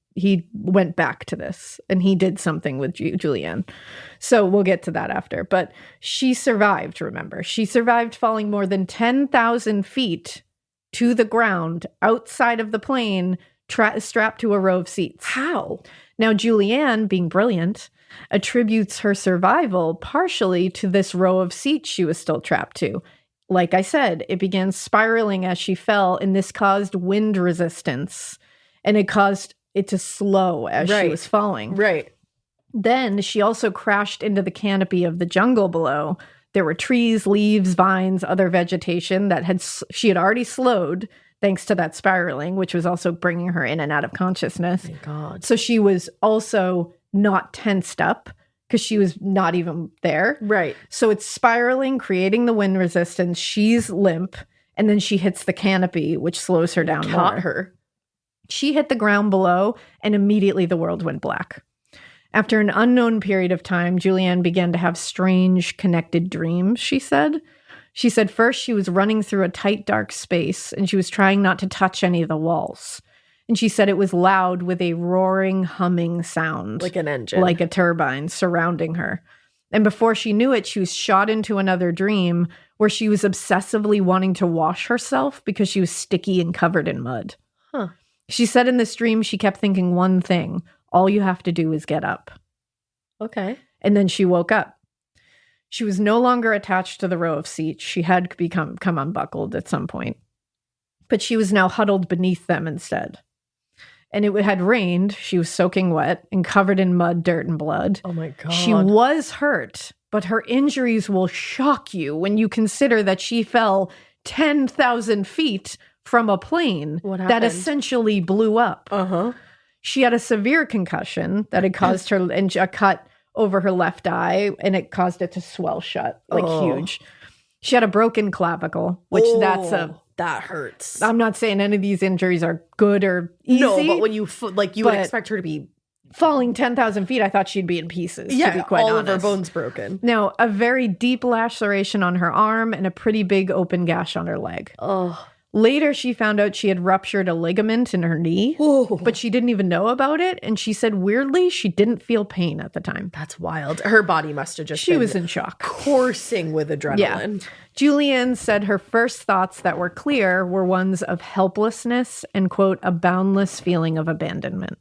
went back to this and he did something with Juliane. So we'll get to that after. But she survived, remember. She survived falling more than 10,000 feet to the ground outside of the plane, strapped to a row of seats. How? Now, Juliane, being brilliant, attributes her survival partially to this row of seats she was still trapped to. like I said, it began spiraling as she fell, and this caused wind resistance, and it caused it to slow as she was falling. Right. Then she also crashed into the canopy of the jungle below. There were trees, leaves, vines, other vegetation that she had already slowed thanks to that spiraling, which was also bringing her in and out of consciousness. Thank God. So she was also not tensed up because she was not even there. Right. So it's spiraling, creating the wind resistance. She's limp, and then she hits the canopy, which slows her down Caught more. her. She hit the ground below, and immediately the world went black. After an unknown period of time, Juliane began to have strange connected dreams, she said. She said first she was running through a tight, dark space, and she was trying not to touch any of the walls. And she said it was loud with a roaring, humming sound. Like an engine. Like a turbine surrounding her. And before she knew it, she was shot into another dream where she was obsessively wanting to wash herself because she was sticky and covered in mud. Huh. She said in this dream she kept thinking one thing: all you have to do is get up. Okay. And then she woke up. She was no longer attached to the row of seats. She had come unbuckled at some point. But she was now huddled beneath them instead. And it had rained. She was soaking wet and covered in mud, dirt, and blood. Oh my God. She was hurt, but her injuries will shock you when you consider that she fell 10,000 feet from a plane that happened? essentially blew up. Uh-huh. She had a severe concussion that had caused her and a cut over her left eye, and it caused it to swell shut, like huge. She had a broken clavicle, which that hurts. I'm not saying any of these injuries are good or easy. No, but when you would expect her to be falling 10,000 feet, I thought she'd be in pieces, to be quite all honest. of her bones broken. Now, a very deep laceration on her arm and a pretty big open gash on her leg. Oh. Later, she found out she had ruptured a ligament in her knee, but she didn't even know about it. And she said, weirdly, she didn't feel pain at the time. That's wild. Her body must have just She been was in shock. coursing with adrenaline. Yeah. Juliane said her first thoughts that were clear were ones of helplessness and, quote, a boundless feeling of abandonment.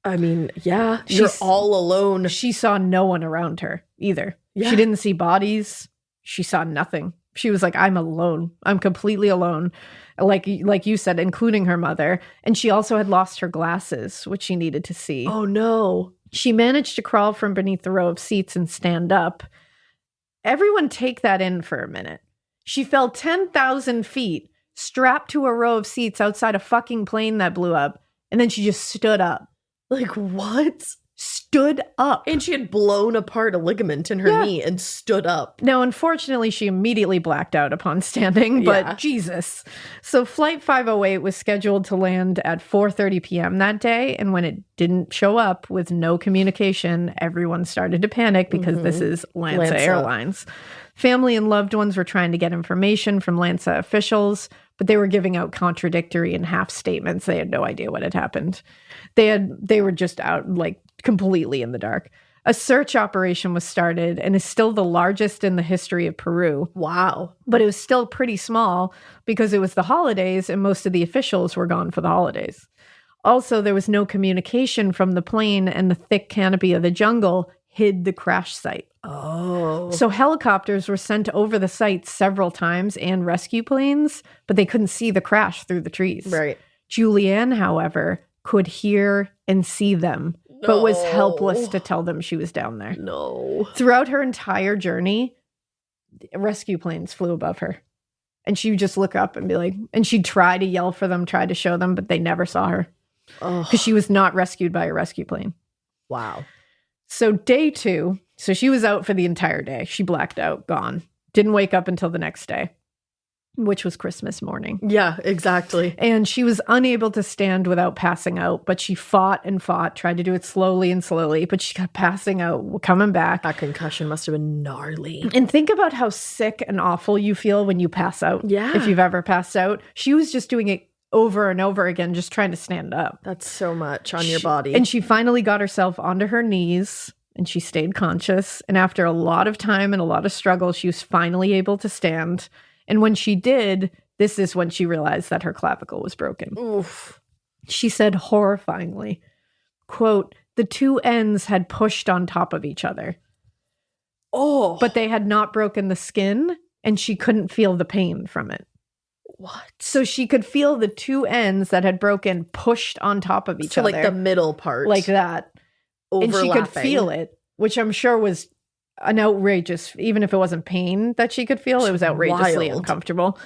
I mean, yeah, you're all alone. She saw no one around her either. Yeah. She didn't see bodies. She saw nothing. She was like, I'm alone. I'm completely alone. Like you said, including her mother. And she also had lost her glasses, which she needed to see. Oh, no. She managed to crawl from beneath the row of seats and stand up. Everyone take that in for a minute. She fell 10,000 feet, strapped to a row of seats outside a fucking plane that blew up. And then she just stood up. Like, what? Stood up. And she had blown apart a ligament in her knee and stood up. Now, unfortunately, she immediately blacked out upon standing, but Jesus. So Flight 508 was scheduled to land at 4:30 p.m. that day, and when it didn't show up with no communication, everyone started to panic because this is Lansa Airlines. Family and loved ones were trying to get information from Lansa officials, but they were giving out contradictory and half statements. They had no idea what had happened. They were just out, like, completely in the dark. A search operation was started and is still the largest in the history of Peru. Wow. But it was still pretty small because it was the holidays and most of the officials were gone for the holidays. Also, there was no communication from the plane, and the thick canopy of the jungle hid the crash site. Oh. So helicopters were sent over the site several times and rescue planes, but they couldn't see the crash through the trees. Right. Juliane, however, could hear and see them, but was helpless to tell them she was down there. No. Throughout her entire journey, rescue planes flew above her. And she would just look up and be like, and she'd try to yell for them, try to show them, but they never saw her. Because she was not rescued by a rescue plane. Wow. So day 2, so she was out for the entire day. She blacked out, gone. Didn't wake up until the next day, which was Christmas morning. Yeah, exactly. And she was unable to stand without passing out, but she fought and fought, tried to do it slowly and slowly, but she kept passing out, coming back. That concussion must have been gnarly. And think about how sick and awful you feel when you pass out. Yeah. If you've ever passed out. She was just doing it over and over again, just trying to stand up. That's so much on your body. And she finally got herself onto her knees and she stayed conscious. And after a lot of time and a lot of struggle, she was finally able to stand. And when she did, this is when she realized that her clavicle was broken. Oof. She said horrifyingly, quote, the two ends had pushed on top of each other. Oh. But they had not broken the skin. and she couldn't feel the pain from it. What? So she could feel the two ends that had broken pushed on top of each other. Like the middle part. Like that. And she could feel it, which I'm sure was an outrageous, even if it wasn't pain that she could feel, it was outrageously uncomfortable.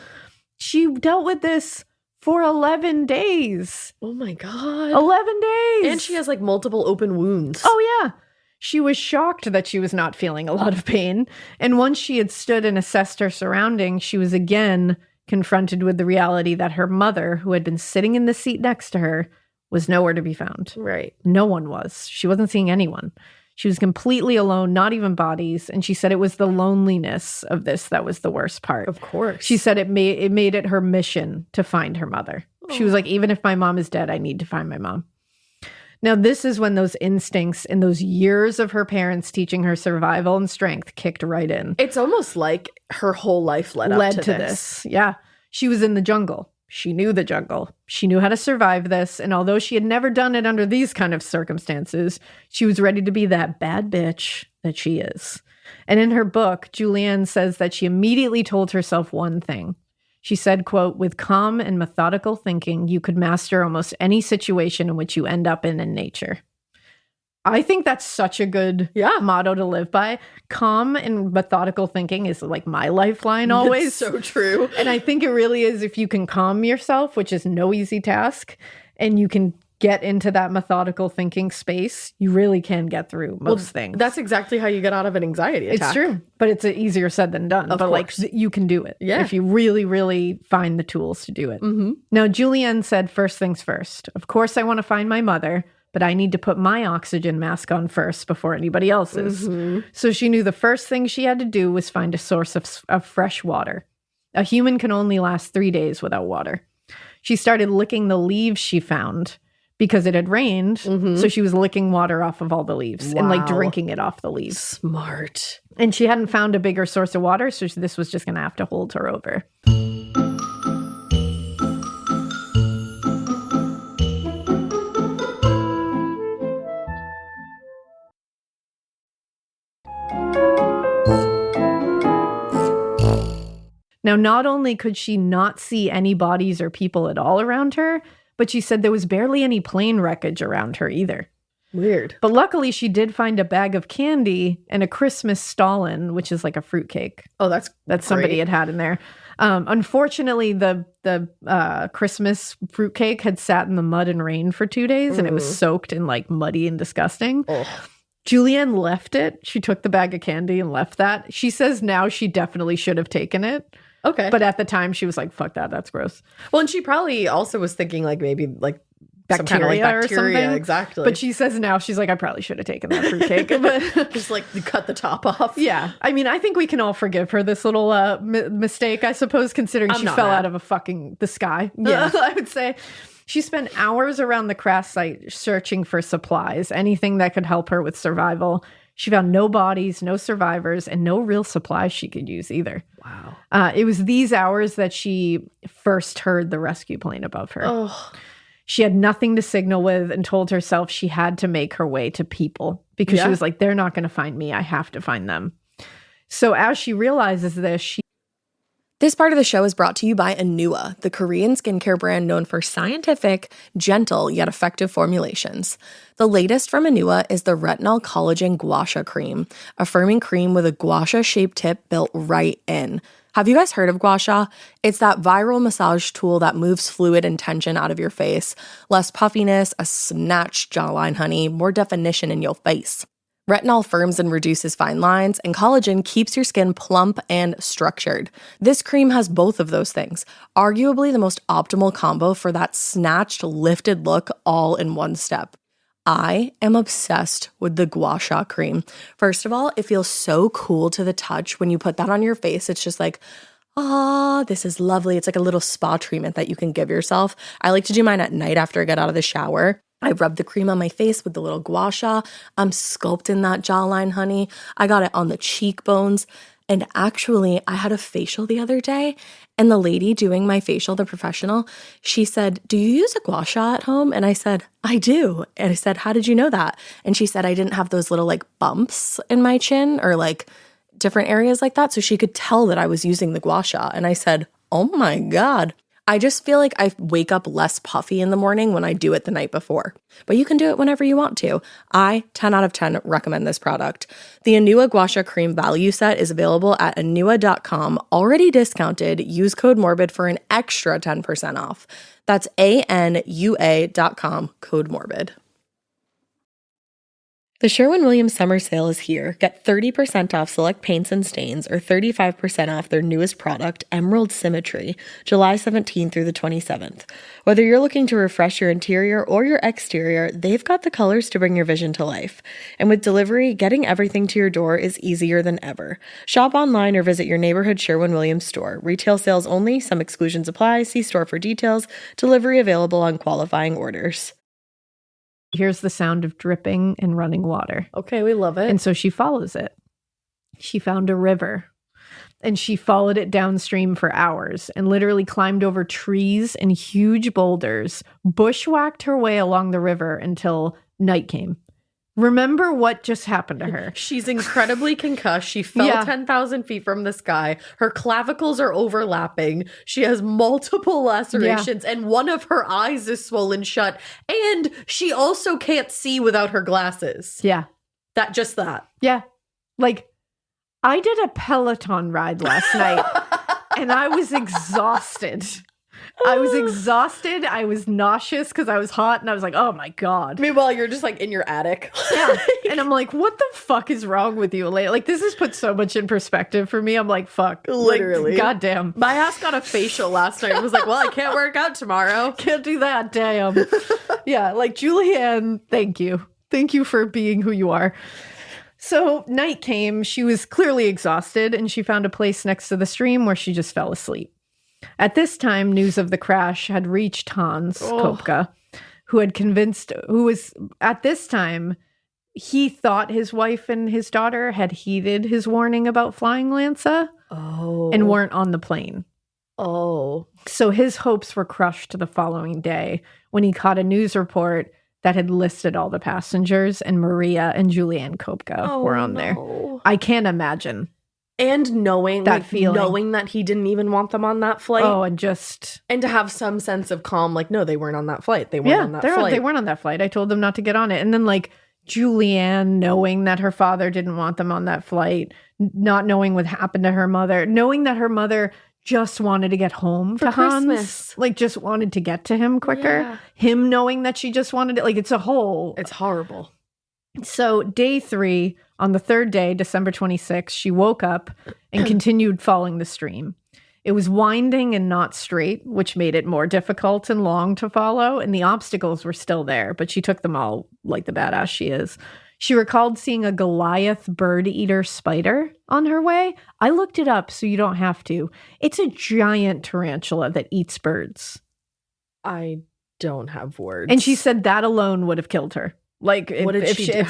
She dealt with this for 11 days. Oh my God. 11 days. And she has like multiple open wounds. Oh, yeah. She was shocked that she was not feeling a lot of pain. And once she had stood and assessed her surroundings, she was again confronted with the reality that her mother, who had been sitting in the seat next to her, was nowhere to be found. Right. No one was. She wasn't seeing anyone. She was completely alone, not even bodies. And she said it was the loneliness of this that was the worst part. Of course. She said it made it her mission to find her mother. She was like, even if my mom is dead, I need to find my mom. Now, this is when those instincts and those years of her parents teaching her survival and strength kicked right in. It's almost like her whole life led up to this. Yeah. She was in the jungle. She knew the jungle. She knew how to survive this. And although she had never done it under these kind of circumstances, she was ready to be that bad bitch that she is. And in her book, Juliane says that she immediately told herself one thing. She said, quote, with calm and methodical thinking, you could master almost any situation in which you end up in nature. I think that's such a good motto to live by. Calm and methodical thinking is like my lifeline always. It's so true. And I think it really is, if you can calm yourself, which is no easy task, and you can get into that methodical thinking space, you really can get through most things. That's exactly how you get out of an anxiety attack. It's true, but it's easier said than done. Of course. Like, you can do it if you really, really find the tools to do it. Mm-hmm. Now, Juliane said, first things first. Of course, I want to find my mother, but I need to put my oxygen mask on first before anybody else's. Mm-hmm. So she knew the first thing she had to do was find a source of fresh water. A human can only last 3 days without water. She started licking the leaves she found because it had rained. Mm-hmm. So she was licking water off of all the leaves and like drinking it off the leaves. Smart. And she hadn't found a bigger source of water, so this was just going to have to hold her over. Now, not only could she not see any bodies or people at all around her, but she said there was barely any plane wreckage around her either. Weird. But luckily, she did find a bag of candy and a Christmas stollen, which is like a fruitcake. Oh, that's somebody had in there. Unfortunately, the Christmas fruitcake had sat in the mud and rain for 2 days, and it was soaked and like muddy and disgusting. Ugh. Juliane left it. She took the bag of candy and left that. She says now she definitely should have taken it. Okay. But at the time, she was like, fuck that. That's gross. Well, and she probably also was thinking like maybe like Bacteria, some kind of like bacteria or something. Exactly. But she says now, she's like, I probably should have taken that fruitcake. But just like cut the top off. Yeah. I mean, I think we can all forgive her this little mistake, I suppose, considering she fell out of the sky. Yeah. I would say. She spent hours around the crash site searching for supplies, anything that could help her with survival. She found no bodies, no survivors, and no real supplies she could use either. Wow. It was these hours that she first heard the rescue plane above her. Oh. She had nothing to signal with and told herself she had to make her way to people because she was like, they're not going to find me. I have to find them. So as she realizes this, This part of the show is brought to you by Anua, the Korean skincare brand known for scientific, gentle, yet effective formulations. The latest from Anua is the Retinol Collagen Gua Sha Cream, a firming cream with a gua sha-shaped tip built right in. Have you guys heard of gua sha? It's that viral massage tool that moves fluid and tension out of your face. Less puffiness, a snatched jawline, honey, more definition in your face. Retinol firms and reduces fine lines, and collagen keeps your skin plump and structured. This cream has both of those things, arguably the most optimal combo for that snatched, lifted look all in one step. I am obsessed with the Gua Sha cream. First of all, it feels so cool to the touch when you put that on your face. It's just like, this is lovely. It's like a little spa treatment that you can give yourself. I like to do mine at night after I get out of the shower. I rub the cream on my face with the little gua sha. I'm sculpting that jawline, honey. I got it on the cheekbones. And actually, I had a facial the other day, and the lady doing my facial, the professional, she said, do you use a gua sha at home? And I said, I do. And I said, how did you know that? And she said, I didn't have those little like bumps in my chin or like different areas like that so she could tell that I was using the gua sha. And I said, oh my God. I just feel like I wake up less puffy in the morning when I do it the night before. But you can do it whenever you want to. I, 10 out of 10, recommend this product. The Anua Gua Sha Cream Value Set is available at anua.com, already discounted. Use code MORBID for an extra 10% off. That's ANUA.com, code MORBID. The Sherwin-Williams summer sale is here. Get 30% off select paints and stains or 35% off their newest product, Emerald Symmetry, July 17th through the 27th. Whether you're looking to refresh your interior or your exterior, they've got the colors to bring your vision to life. And with delivery, getting everything to your door is easier than ever. Shop online or visit your neighborhood Sherwin-Williams store. Retail sales only. Some exclusions apply. See store for details. Delivery available on qualifying orders. Here's the sound of dripping and running water. Okay, we love it. And so she follows it. She found a river and she followed it downstream for hours and literally climbed over trees and huge boulders, bushwhacked her way along the river until night came. Remember what just happened to her. She's incredibly concussed. She fell 10,000 feet from the sky. Her clavicles are overlapping. She has multiple lacerations and one of her eyes is swollen shut. And she also can't see without her glasses. Yeah. That. Yeah. Like, I did a Peloton ride last night and I was exhausted. I was nauseous because I was hot and I was like, oh my God. Meanwhile, you're just like in your attic. Yeah. And I'm like, what the fuck is wrong with you, Elaine? Like, this has put so much in perspective for me. I'm like, fuck. Literally. Like, goddamn. My ass got a facial last night. I was like, well, I can't work out tomorrow. Can't do that. Damn. Yeah. Like, Juliane, thank you. Thank you for being who you are. So night came. She was clearly exhausted and she found a place next to the stream where she just fell asleep. At this time, news of the crash had reached Hans Koepcke, who was, at this time, he thought his wife and his daughter had heeded his warning about flying Lansa and weren't on the plane. Oh. So his hopes were crushed the following day when he caught a news report that had listed all the passengers and Maria and Juliane Koepcke were on there. I can't imagine. And knowing that feeling. Knowing that he didn't even want them on that flight. Oh, and to have some sense of calm, like, no, they weren't on that flight. They weren't on that flight. They weren't on that flight. I told them not to get on it. And then, like, Juliane knowing that her father didn't want them on that flight, not knowing what happened to her mother, knowing that her mother just wanted to get home to Christmas. Hans, like, just wanted to get to him quicker. Yeah. Him knowing that she just wanted it, like, it's horrible. So day 3, on the third day, December 26th, she woke up and continued following the stream. It was winding and not straight, which made it more difficult and long to follow. And the obstacles were still there, but she took them all like the badass she is. She recalled seeing a Goliath bird-eater spider on her way. I looked it up so you don't have to. It's a giant tarantula that eats birds. I don't have words. And she said that alone would have killed her. Like, if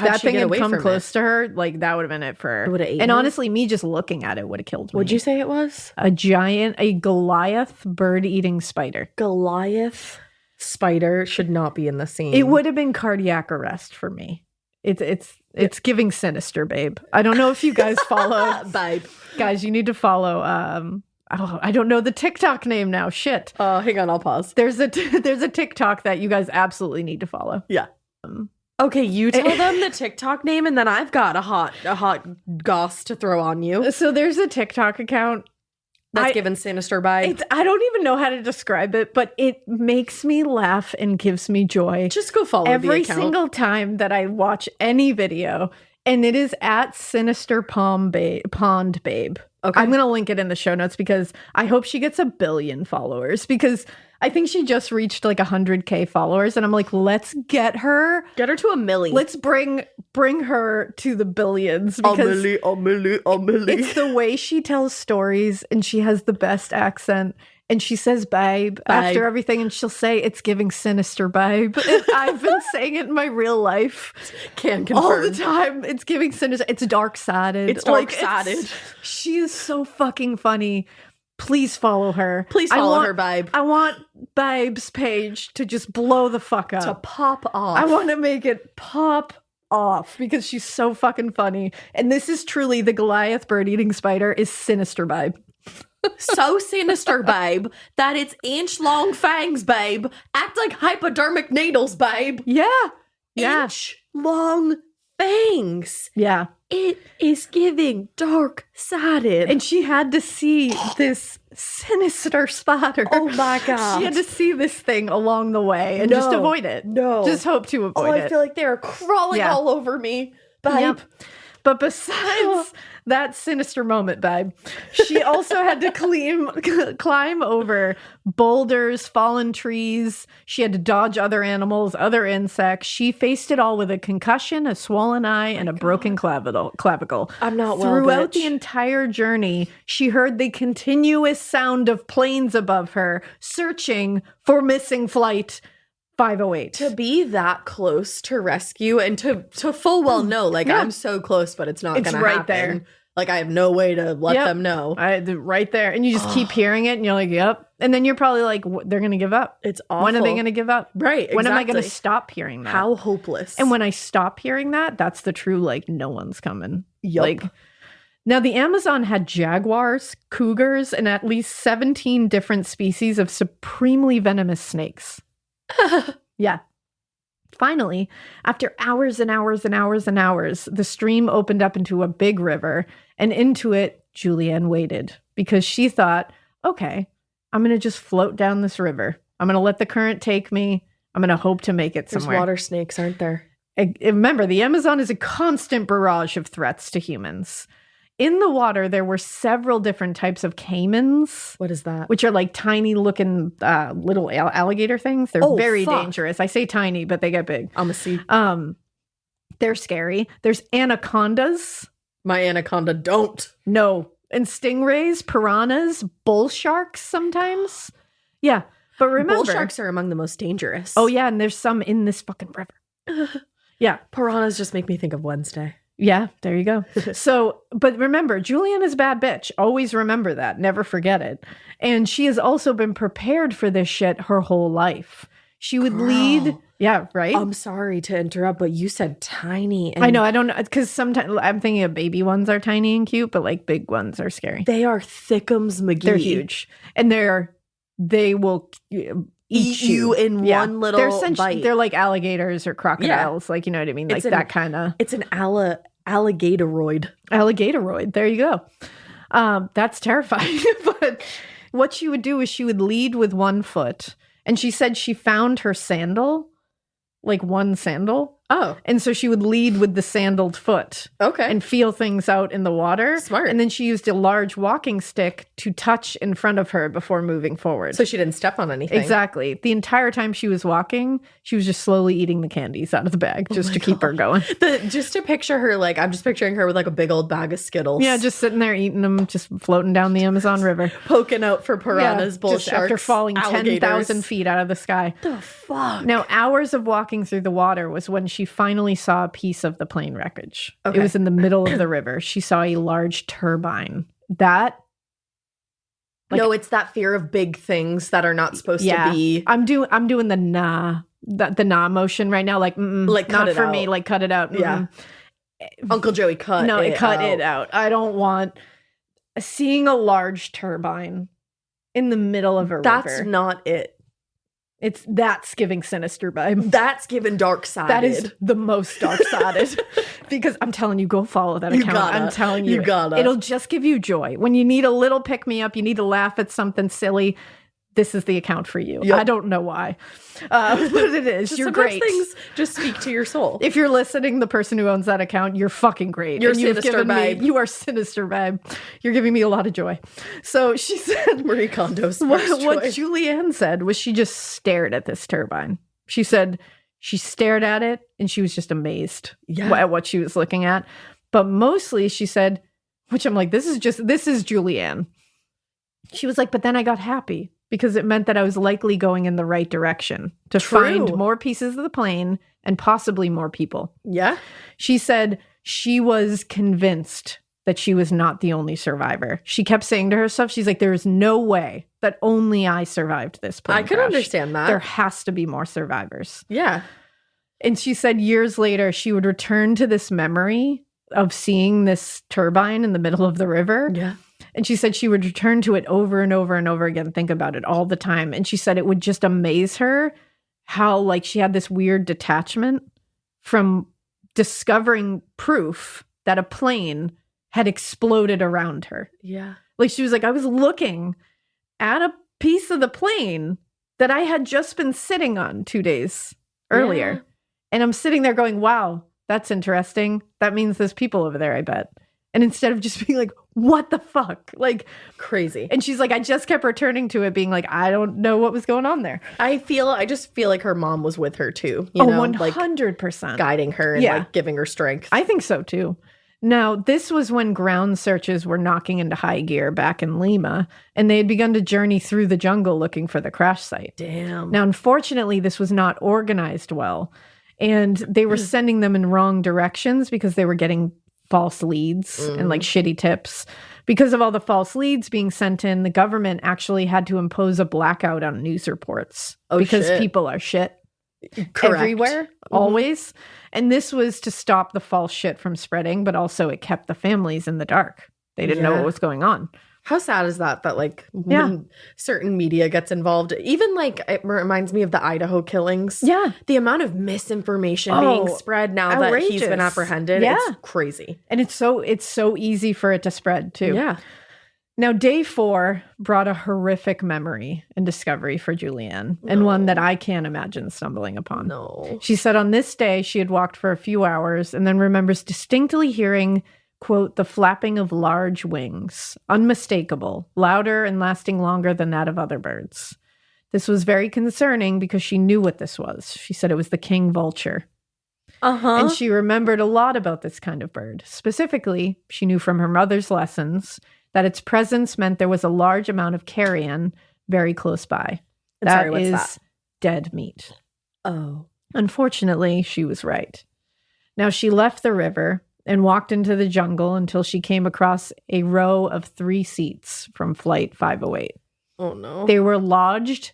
that thing had come close to her, like, that would have been it for her. It would have eaten And her? honestly, me just looking at it would have killed me. What'd you say it was? A Goliath bird-eating spider. Goliath spider should not be in the scene. It would have been cardiac arrest for me. It's giving sinister, babe. I don't know if you guys follow. Babe. Guys, you need to follow. I don't know the TikTok name now. Shit. Hang on, I'll pause. There's a TikTok that you guys absolutely need to follow. Yeah. Okay, you tell them the TikTok name, and then I've got a hot goss to throw on you. So there's a TikTok account that's given sinister vibes. I don't even know how to describe it, but it makes me laugh and gives me joy. Just go follow every the account. Single time that I watch any video, and it is at Sinister Pond Babe. Okay. I'm going to link it in the show notes because I hope she gets 1 billion followers because I think she just reached like 100K followers. And I'm like, let's get her to 1 million. Let's bring her to the billions because a million. It's the way she tells stories and she has the best accent. And she says babe after everything, and she'll say it's giving sinister babe. And I've been saying it in my real life. Can confirm. All the time. It's giving sinister. It's dark-sided. It's dark-sided. She is so fucking funny. Please follow her. Please follow her, babe. I want Babe's page to just blow the fuck up. To pop off. I want to make it pop off because she's so fucking funny. And this is truly the Goliath bird-eating spider is sinister, babe. So sinister, babe, that it's inch-long fangs, babe. Act like hypodermic needles, babe. Yeah. Yeah. Inch-long fangs. Yeah. It is giving dark-sided. And she had to see this sinister spider. Oh my God. She had to see this thing along the way and just avoid it. No. Just hope to avoid it. I feel like they're crawling all over me, babe. Yep. But besides that sinister moment, babe, she also had to climb over boulders, fallen trees. She had to dodge other animals, other insects. She faced it all with a concussion, a swollen eye, and a broken clavicle. I'm not well, Throughout bitch. the entire journey, she heard the continuous sound of planes above her, searching for missing flight 508. To be that close to rescue and to full well know, like, Yeah. I'm so close, but it's not It's going to right happen. there. Like, I have no way to let Yep. them know. Right there. And you just keep hearing it and you're like, yep. And then you're probably like, they're going to give up. It's awful. When are they going to give up? Right, When am I going exactly. to stop hearing that? How hopeless. And when I stop hearing that, that's the true, like, no one's coming. Yup. Like, now the Amazon had jaguars, cougars, and at least 17 different species of supremely venomous snakes. Yeah. Finally, after hours and hours and hours and hours, the stream opened up into a big river, and into it, Juliane waded because she thought, okay, I'm going to just float down this river. I'm going to let the current take me. I'm going to hope to make it There's somewhere. water snakes, aren't there? Remember, the Amazon is a constant barrage of threats to humans. In the water, there were several different types of caimans, What is that? which are like tiny looking little alligator things. They're very fuck. dangerous. I say tiny, but they get big. I'm a see. They're scary. There's anacondas. My anaconda don't. No. And stingrays, piranhas, bull sharks sometimes. Yeah. But remember. Bull sharks are among the most dangerous. Oh, yeah. And there's some in this fucking river. Yeah. Piranhas just make me think of Wednesday. Yeah, there you go. So, but remember, Juliane is a bad bitch. Always remember that. Never forget it. And she has also been prepared for this shit her whole life. She would lead. Yeah, right? I'm sorry to interrupt, but you said tiny. And I know. I don't know. Because sometimes I'm thinking of baby ones are tiny and cute, but like big ones are scary. They are thickums McGee. They're huge. And they will eat you in one little they're bite. They're like alligators or crocodiles. Like, you know what I mean? Like that kind of. It's an alligatoroid. Alligatoroid. There you go. That's terrifying. But what she would do is she would lead with one foot. And she said she found her sandal, like one sandal. Oh, And so she would lead with the sandaled foot okay. and feel things out in the water. Smart. And then she used a large walking stick to touch in front of her before moving forward. So she didn't step on anything. Exactly. The entire time she was walking, she was just slowly eating the candies out of the bag just to keep her going. Just to picture her, like, I'm just picturing her with like a big old bag of Skittles. Yeah, just sitting there eating them, just floating down the Amazon River. poking out for piranhas, bull just sharks, after falling alligators. 10,000 feet out of the sky. The fuck? Now, hours of walking through the water was when she finally saw a piece of the plane wreckage. Okay. It was in the middle of the river. She saw a large turbine. That, no, it's that fear of big things that are not supposed to be. I'm doing the nah motion right now. Like, Like, cut not it for out. me. Like, cut it out. Yeah. Uncle Joey cut No, it cut out. it out. I don't want seeing a large turbine in the middle of a That's river. not it. That's giving sinister vibe. That's given dark sided. That is the most dark-sided. Because I'm telling you, go follow that You account. gotta. I'm telling you. You gotta. It'll just give you joy. When you need a little pick-me-up, you need to laugh at something silly, this is the account for you. Yep. I don't know why. But it is. You're Sometimes great. things just speak to your soul. If you're listening, the person who owns that account, you're fucking great. You're And you've sinister, given me- babe. You are sinister, babe. You're giving me a lot of joy. So she said, Marie Kondo what sparks joy. Juliane said was she just stared at this turbine. She said she stared at it and she was just amazed at what she was looking at. But mostly she said, which I'm like, this is Juliane. She was like, but then I got happy because it meant that I was likely going in the right direction to find more pieces of the plane and possibly more people. Yeah. She said she was convinced that she was not the only survivor. She kept saying to herself, she's like, there is no way that only I survived this plane I can crash. understand that. There has to be more survivors. Yeah. And she said years later, she would return to this memory of seeing this turbine in the middle of the river. Yeah. And she said she would return to it over and over and over again, think about it all the time. And she said it would just amaze her how like she had this weird detachment from discovering proof that a plane had exploded around her. Yeah. Like she was like, I was looking at a piece of the plane that I had just been sitting on 2 days earlier. Yeah. And I'm sitting there going, wow, that's interesting. That means there's people over there, I bet. And instead of just being like, what the fuck? Like, crazy. and she's like, I just kept returning to it being like, I don't know what was going on there. I just feel like her mom was with her too. You know, 100%. Like guiding her and like giving her strength. I think so too. Now, this was when ground searches were knocking into high gear back in Lima, and they had begun to journey through the jungle looking for the crash site. Damn. Now, unfortunately, this was not organized well, and they were sending them in wrong directions because they were getting false leads and like shitty tips. Because of all the false leads being sent in, the government actually had to impose a blackout on news reports because people are shit. Correct. Everywhere, always. And this was to stop the false shit from spreading, but also it kept the families in the dark. They didn't know what was going on. How sad is that like when certain media gets involved, even like it reminds me of the Idaho killings. Yeah. The amount of misinformation being spread now that he's been apprehended. Yeah. It's crazy. And it's so easy for it to spread too. Yeah. Now, day 4 brought a horrific memory and discovery for Juliane, and one that I can't imagine stumbling upon. No. She said on this day, she had walked for a few hours and then remembers distinctly hearing, quote, the flapping of large wings, unmistakable, louder and lasting longer than that of other birds. This was very concerning because she knew what this was. She said it was the king vulture. And she remembered a lot about this kind of bird. Specifically, she knew from her mother's lessons that its presence meant there was a large amount of carrion very close by. That is dead meat. Oh. Unfortunately, she was right. Now, she left the river and walked into the jungle until she came across a row of 3 seats from Flight 508. Oh, no. They were lodged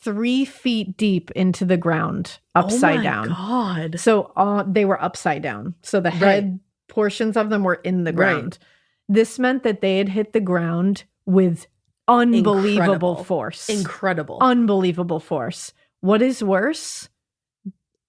3 feet deep into the ground, upside down. Oh, my God. So they were upside down. So the head portions of them were in the ground. This meant that they had hit the ground with unbelievable force. Incredible. Unbelievable force. What is worse?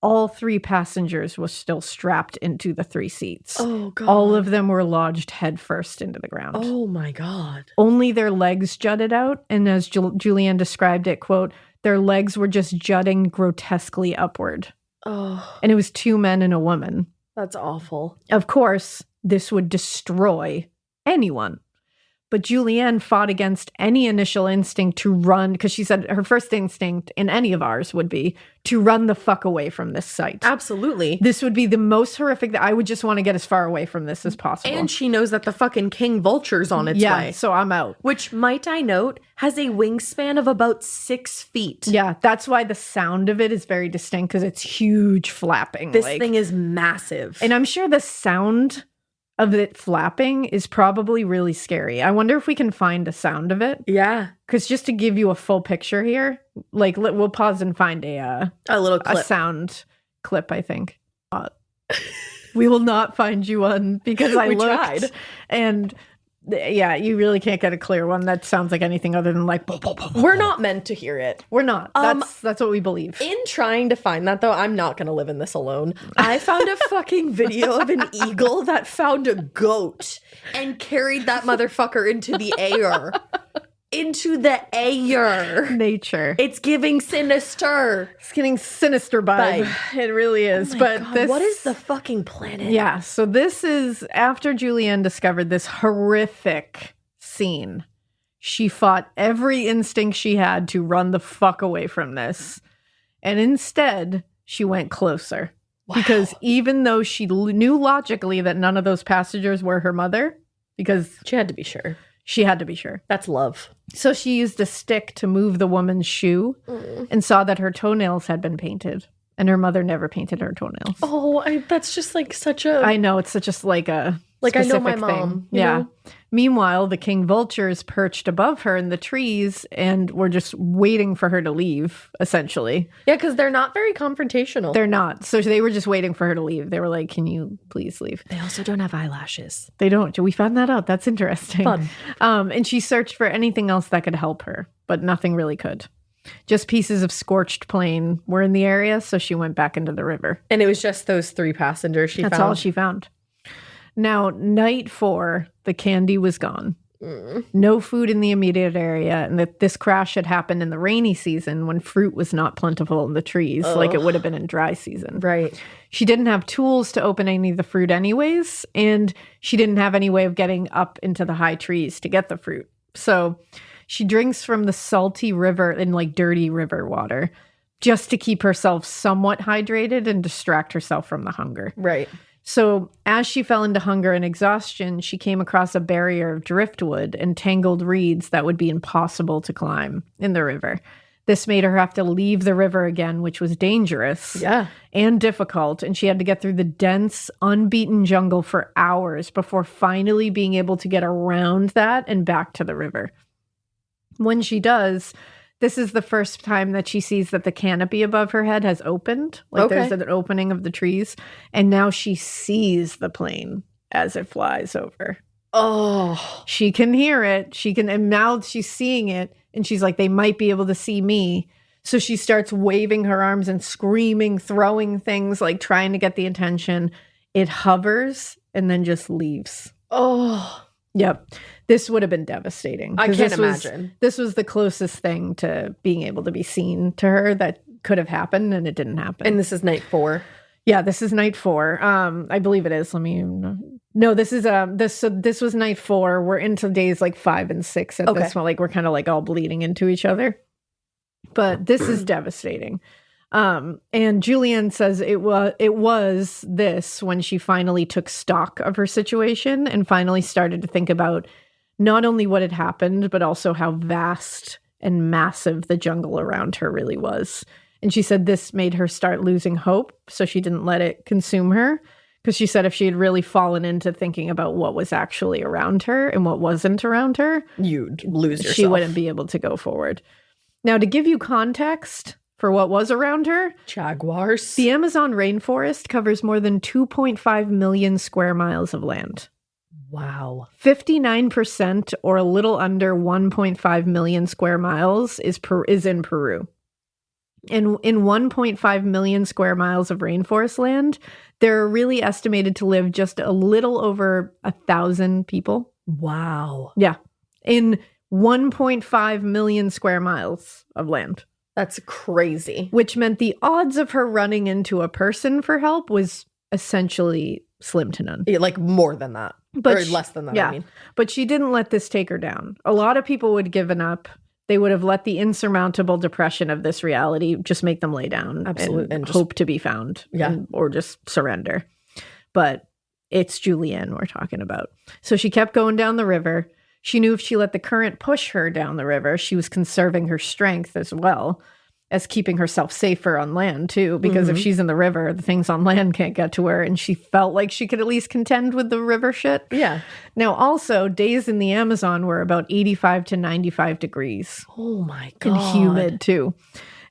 All 3 passengers were still strapped into the 3 seats. Oh, God. All of them were lodged headfirst into the ground. Oh, my God. Only their legs jutted out. And as Juliane described it, quote, their legs were just jutting grotesquely upward. Oh. And it was 2 men and a woman. That's awful. Of course, this would destroy anyone. But Juliane fought against any initial instinct to run, because she said her first instinct in any of ours would be to run the fuck away from this site. Absolutely. This would be the most horrific that I would just want to get as far away from this as possible. And she knows that the fucking king vulture's on its way. So I'm out. Which, might I note, has a wingspan of about 6 feet. Yeah, that's why the sound of it is very distinct, because it's huge flapping. This thing is massive. And I'm sure the sound of it flapping is probably really scary. I wonder if we can find a sound of it. Yeah. Because just to give you a full picture here, like we'll pause and find a little clip. a sound clip, I think. We will not find you one because I looked. Tried. And yeah, you really can't get a clear one that sounds like anything other than like. We're not meant to hear it. We're not. That's what we believe. In trying to find that, though, I'm not going to live in this alone. I found a fucking video of an eagle that found a goat and carried that motherfucker into the air. Into the air. Nature. It's giving sinister. It's getting sinister vibe. It really is. Oh but God, what is the fucking planet? Yeah. So this is after Juliane discovered this horrific scene. She fought every instinct she had to run the fuck away from this. And instead, she went closer. Wow. Because even though she knew logically that none of those passengers were her mother, because she had to be sure. She had to be sure. That's love. So she used a stick to move the woman's shoe and saw that her toenails had been painted. And her mother never painted her toenails. Oh, that's just like such a... I know. It's such a, like a like I know my thing. mom. Yeah. Know? Meanwhile, the king vultures perched above her in the trees and were just waiting for her to leave, essentially. Yeah, because they're not very confrontational. They're not. So they were just waiting for her to leave. They were like, can you please leave? They also don't have eyelashes. They don't. We found that out. That's interesting. Fun. And she searched for anything else that could help her, but nothing really could. Just pieces of scorched plain were in the area, so she went back into the river. And it was just those 3 passengers she found. That's all she found. Now, night 4, the candy was gone. No food in the immediate area, and that this crash had happened in the rainy season when fruit was not plentiful in the trees, like it would have been in dry season. Right. She didn't have tools to open any of the fruit anyways, and she didn't have any way of getting up into the high trees to get the fruit. So she drinks from the salty river and like dirty river water just to keep herself somewhat hydrated and distract herself from the hunger. Right. So as she fell into hunger and exhaustion, she came across a barrier of driftwood and tangled reeds that would be impossible to climb in the river. This made her have to leave the river again, which was dangerous and difficult. And she had to get through the dense, unbeaten jungle for hours before finally being able to get around that and back to the river. When she does, this is the first time that she sees that the canopy above her head has opened. Like there's an opening of the trees. And now she sees the plane as it flies over. Oh. She can hear it. And now she's seeing it. And she's like, they might be able to see me. So she starts waving her arms and screaming, throwing things, like trying to get the attention. It hovers and then just leaves. Oh. Yep. This would have been devastating. I can't imagine. This was the closest thing to being able to be seen to her that could have happened, and it didn't happen. And this is night 4. Yeah, this is night 4. I believe it is. This was night 4. We're into days like 5 and 6 at this point. Like we're kind of like all bleeding into each other. But this is devastating. And Juliane says it was this when she finally took stock of her situation and finally started to think about not only what had happened, but also how vast and massive the jungle around her really was. And she said this made her start losing hope, so she didn't let it consume her. Because she said if she had really fallen into thinking about what was actually around her and what wasn't around her, you'd lose yourself. She wouldn't be able to go forward. Now, to give you context for what was around her, jaguars. The Amazon rainforest covers more than 2.5 million square miles of land. Wow. 59%, or a little under 1.5 million square miles, is in Peru. In 1.5 million square miles of rainforest land, there are really estimated to live just a little over 1,000 people. Wow. Yeah. In 1.5 million square miles of land. That's crazy. Which meant the odds of her running into a person for help was essentially slim to none. Yeah, like more than that. Or less than that, yeah. I mean. But she didn't let this take her down. A lot of people would have given up. They would have let the insurmountable depression of this reality just make them lay down. Absolutely. And hope to be found. Yeah. Or just surrender. But it's Juliane we're talking about. So she kept going down the river. She knew if she let the current push her down the river, she was conserving her strength as well as keeping herself safer on land too, because if she's in the river, the things on land can't get to her, and she felt like she could at least contend with the river shit. Yeah. Now, also, days in the Amazon were about 85 to 95 degrees. Oh my God. And humid too.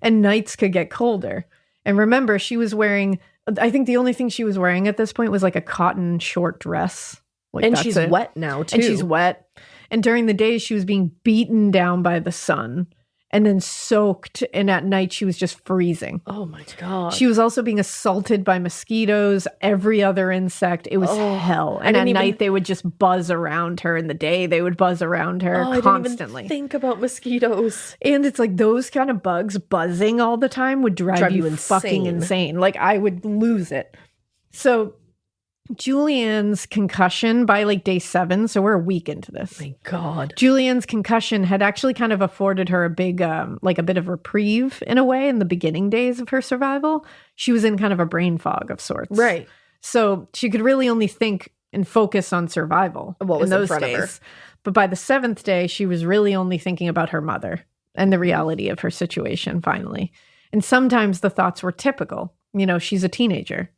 And nights could get colder. And remember, she was wearing, I think the only thing she was wearing at this point was like a cotton short dress. Like, and she's wet now too. And she's wet. And during the day, she was being beaten down by the sun and then soaked. And at night, she was just freezing. Oh my God. She was also being assaulted by mosquitoes, every other insect. It was hell. And at night, they would just buzz around her. In the day, they would buzz around her constantly. I didn't even think about mosquitoes. And it's like those kind of bugs buzzing all the time would drive you fucking insane. Like I would lose it. So Juliane's concussion by like day 7, so we're a week into this. My God. Juliane's concussion had actually kind of afforded her a big, like a bit of reprieve in a way in the beginning days of her survival. She was in kind of a brain fog of sorts. Right. So she could really only think and focus on survival what was in those in front days. of her. But by the 7th day, she was really only thinking about her mother and the reality of her situation finally. And sometimes the thoughts were typical. You know, she's a teenager.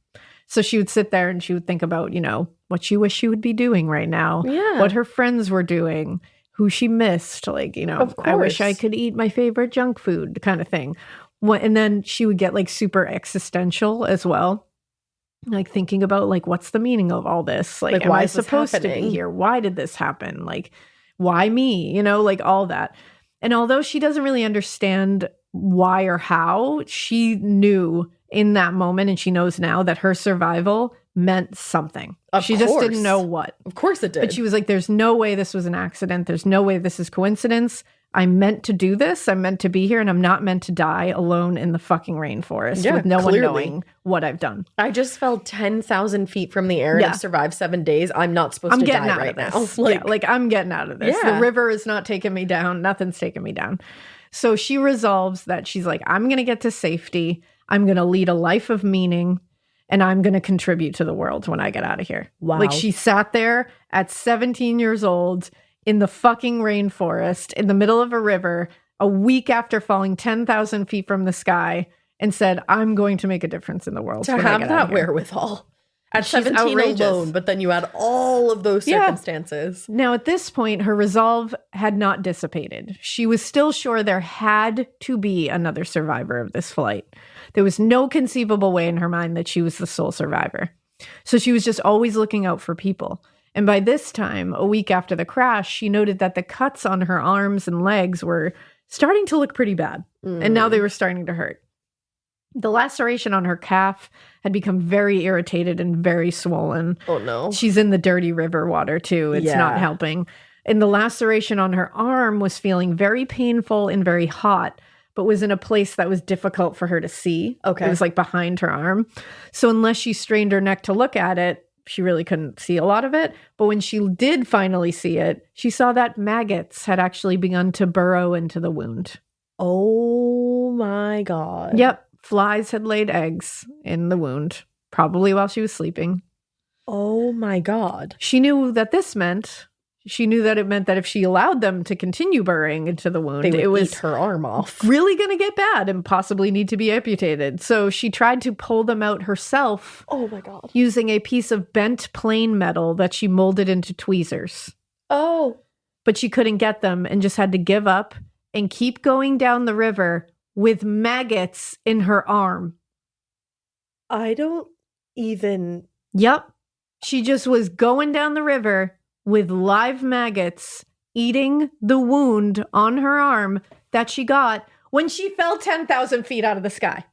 So she would sit there and she would think about, what she wished she would be doing right now. Yeah. What her friends were doing, who she missed. Like, I wish I could eat my favorite junk food kind of thing. And then she would get like super existential as well. Like thinking about like, what's the meaning of all this? Like am why I is this supposed to happening? be here? Why did this happen? Like, why me? Like all that. And although she doesn't really understand why or how, she knew in that moment, and she knows now, that her survival meant something. She just didn't know what. Of course it did. But she was like, there's no way this was an accident. There's no way this is coincidence. I'm meant to do this. I'm meant to be here, and I'm not meant to die alone in the fucking rainforest with no one knowing what I've done. I just fell 10,000 feet from the air and have survived 7 days. I'm not supposed to die right now. I'm getting out of this. The river is not taking me down. Nothing's taking me down. So she resolves that she's like, I'm going to get to safety. I'm going to lead a life of meaning, and I'm going to contribute to the world when I get out of here. Wow. Like she sat there at 17 years old in the fucking rainforest in the middle of a river a week after falling 10,000 feet from the sky and said, I'm going to make a difference in the world. To have that wherewithal at She's 17 outrageous. alone, but then you had all of those circumstances. Now, at this point, her resolve had not dissipated. She was still sure there had to be another survivor of this flight. There was no conceivable way in her mind that she was the sole survivor. So she was just always looking out for people. And by this time, a week after the crash, she noted that the cuts on her arms and legs were starting to look pretty bad. And now they were starting to hurt. The laceration on her calf had become very irritated and very swollen. Oh, no. She's in the dirty river water, too. It's not helping. And the laceration on her arm was feeling very painful and very hot, but was in a place that was difficult for her to see. Okay. It was like behind her arm. So unless she strained her neck to look at it, she really couldn't see a lot of it. But when she did finally see it, she saw that maggots had actually begun to burrow into the wound. Oh my God. Yep. Flies had laid eggs in the wound, probably while she was sleeping. Oh my God. She knew that it meant that if she allowed them to continue burrowing into the wound, They would it was eat her arm off. really going to get bad and possibly need to be amputated. So she tried to pull them out herself. Oh my God. Using a piece of bent plain metal that she molded into tweezers. Oh. But she couldn't get them and just had to give up and keep going down the river with maggots in her arm. I don't even. Yep. She just was going down the river with live maggots eating the wound on her arm that she got when she fell 10,000 feet out of the sky.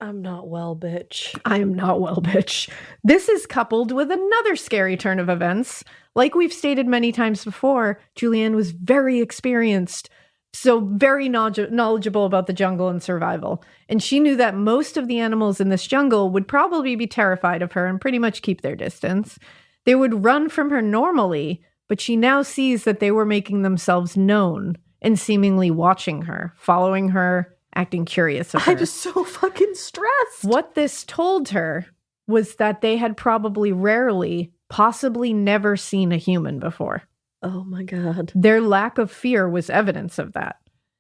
I'm not well, bitch. I am not well, bitch. This is coupled with another scary turn of events. Like we've stated many times before, Juliane was very experienced, so very knowledgeable about the jungle and survival. And she knew that most of the animals in this jungle would probably be terrified of her and pretty much keep their distance. They would run from her normally, but she now sees that they were making themselves known and seemingly watching her, following her, acting curious of her. I was so fucking stressed. What this told her was that they had probably rarely, possibly never seen a human before. Oh my God. Their lack of fear was evidence of that.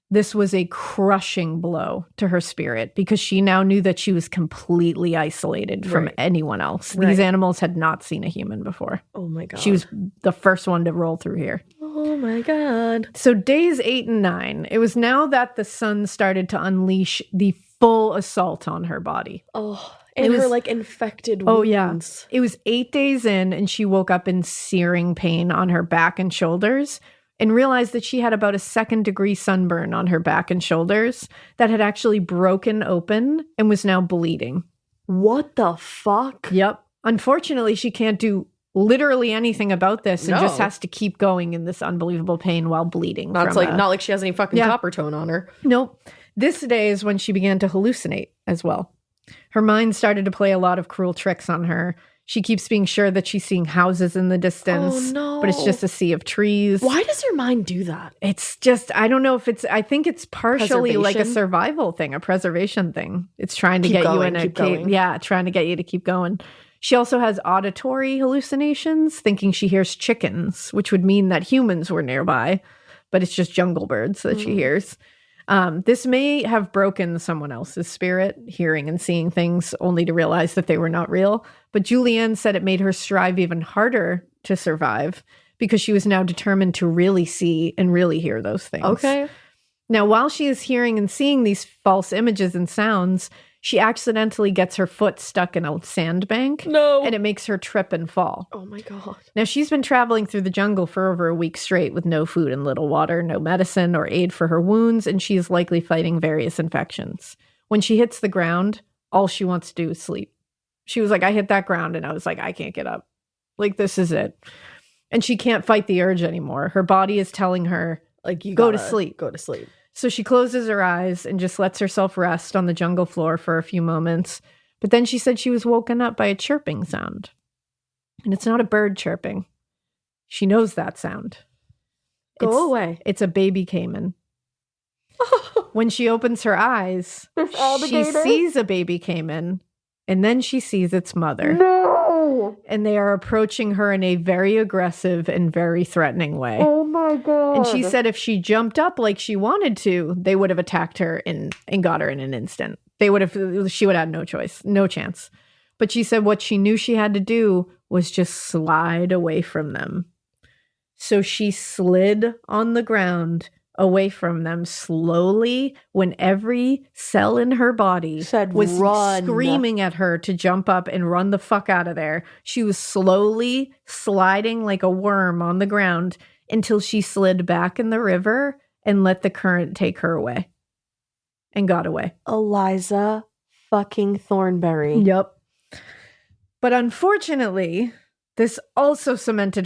This was a crushing blow to her spirit because she now knew that she was completely isolated from anyone else. Right. These animals had not seen a human before. Oh my God. She was the first one to roll through here. Oh my God. So days 8 and 9, it was now that the sun started to unleash the full assault on her body. Oh, and her like infected wounds. Oh, yeah. It was 8 days in, and she woke up in searing pain on her back and shoulders and realized that she had about a 2nd-degree sunburn on her back and shoulders that had actually broken open and was now bleeding. What the fuck? Yep. Unfortunately, she can't do literally anything about this and just has to keep going in this unbelievable pain while bleeding. Not like she has any fucking copper tone on her. Nope. This day is when she began to hallucinate as well. Her mind started to play a lot of cruel tricks on her. She keeps being sure that she's seeing houses in the distance. Oh, no. But it's just a sea of trees. Why does your mind do that? It's just, I don't know if it's, I think it's partially like a Preservation? survival thing, a preservation thing. It's trying to Keep get you going, in a keep cave. going. Yeah, trying to get you to keep going. She also has auditory hallucinations, thinking she hears chickens, which would mean that humans were nearby, but it's just jungle birds that she hears. This may have broken someone else's spirit, hearing and seeing things only to realize that they were not real. But Juliane said it made her strive even harder to survive because she was now determined to really see and really hear those things. Okay. Now, while she is hearing and seeing these false images and sounds, she accidentally gets her foot stuck in a sandbank. No. And it makes her trip and fall. Oh my God. Now, she's been traveling through the jungle for over a week straight with no food and little water, no medicine or aid for her wounds, and she is likely fighting various infections. When she hits the ground, all she wants to do is sleep. She was like, I hit that ground, and I was like, I can't get up. Like, this is it. And she can't fight the urge anymore. Her body is telling her, like, you go to sleep. Go to sleep. So she closes her eyes and just lets herself rest on the jungle floor for a few moments. But then she said she was woken up by a chirping sound. And it's not a bird chirping. She knows that sound. Go away. It's a baby caiman. When she opens her eyes, she sees a baby caiman. And then she sees its mother. No. And they are approaching her in a very aggressive and very threatening way. Oh my God. And she said if she jumped up like she wanted to, they would have attacked her and got her in an instant. She would have had no choice, no chance. But she said what she knew she had to do was just slide away from them. So she slid on the ground away from them slowly when every cell in her body was run. Screaming at her to jump up and run the fuck out of there. She was slowly sliding like a worm on the ground until she slid back in the river and let the current take her away and got away. Eliza fucking Thornberry. Yep. But unfortunately, this also cemented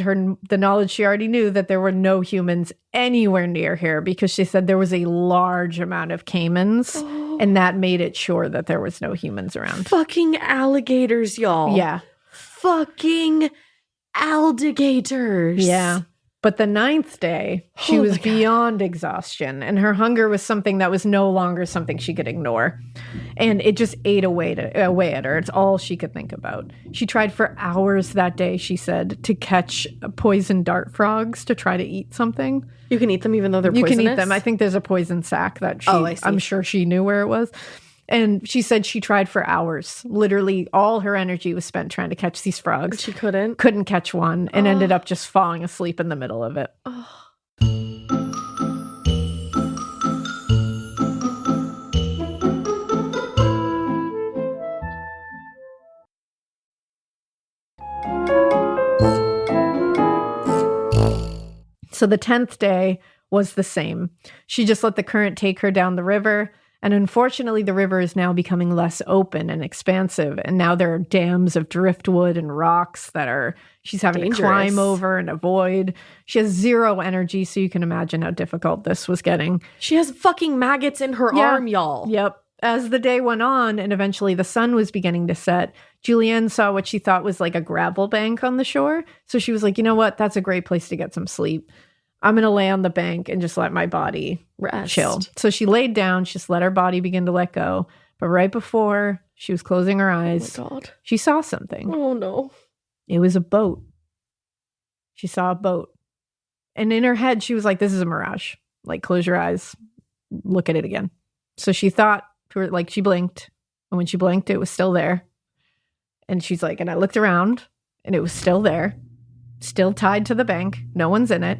the knowledge she already knew that there were no humans anywhere near here because she said there was a large amount of caimans and that made it sure that there was no humans around. Fucking alligators, y'all. Yeah. Fucking alligators. Yeah. But the 9th day, she was beyond exhaustion, and her hunger was something that was no longer something she could ignore. And it just ate away at her. It's all she could think about. She tried for hours that day, she said, to catch poison dart frogs to try to eat something. You can eat them even though they're poisonous? You can eat them. I think there's a poison sac that I'm sure she knew where it was. And she said she tried for hours. Literally, all her energy was spent trying to catch these frogs. She couldn't? Couldn't catch one and ended up just falling asleep in the middle of it. So the 10th day was the same. She just let the current take her down the river. And unfortunately, the river is now becoming less open and expansive. And now there are dams of driftwood and rocks that she's having to climb over and avoid. She has zero energy, so you can imagine how difficult this was getting. She has fucking maggots in her arm, y'all. Yep. As the day went on and eventually the sun was beginning to set, Juliane saw what she thought was like a gravel bank on the shore. So she was like, you know what? That's a great place to get some sleep. I'm going to lay on the bank and just let my body rest. Chill. So she laid down, she just let her body begin to let go. But right before she was closing her eyes, she saw something. Oh, no. It was a boat. She saw a boat. And in her head, she was like, this is a mirage. Like, close your eyes, look at it again. So she thought, she blinked. And when she blinked, it was still there. And she's like, and I looked around and it was still there, still tied to the bank. No one's in it.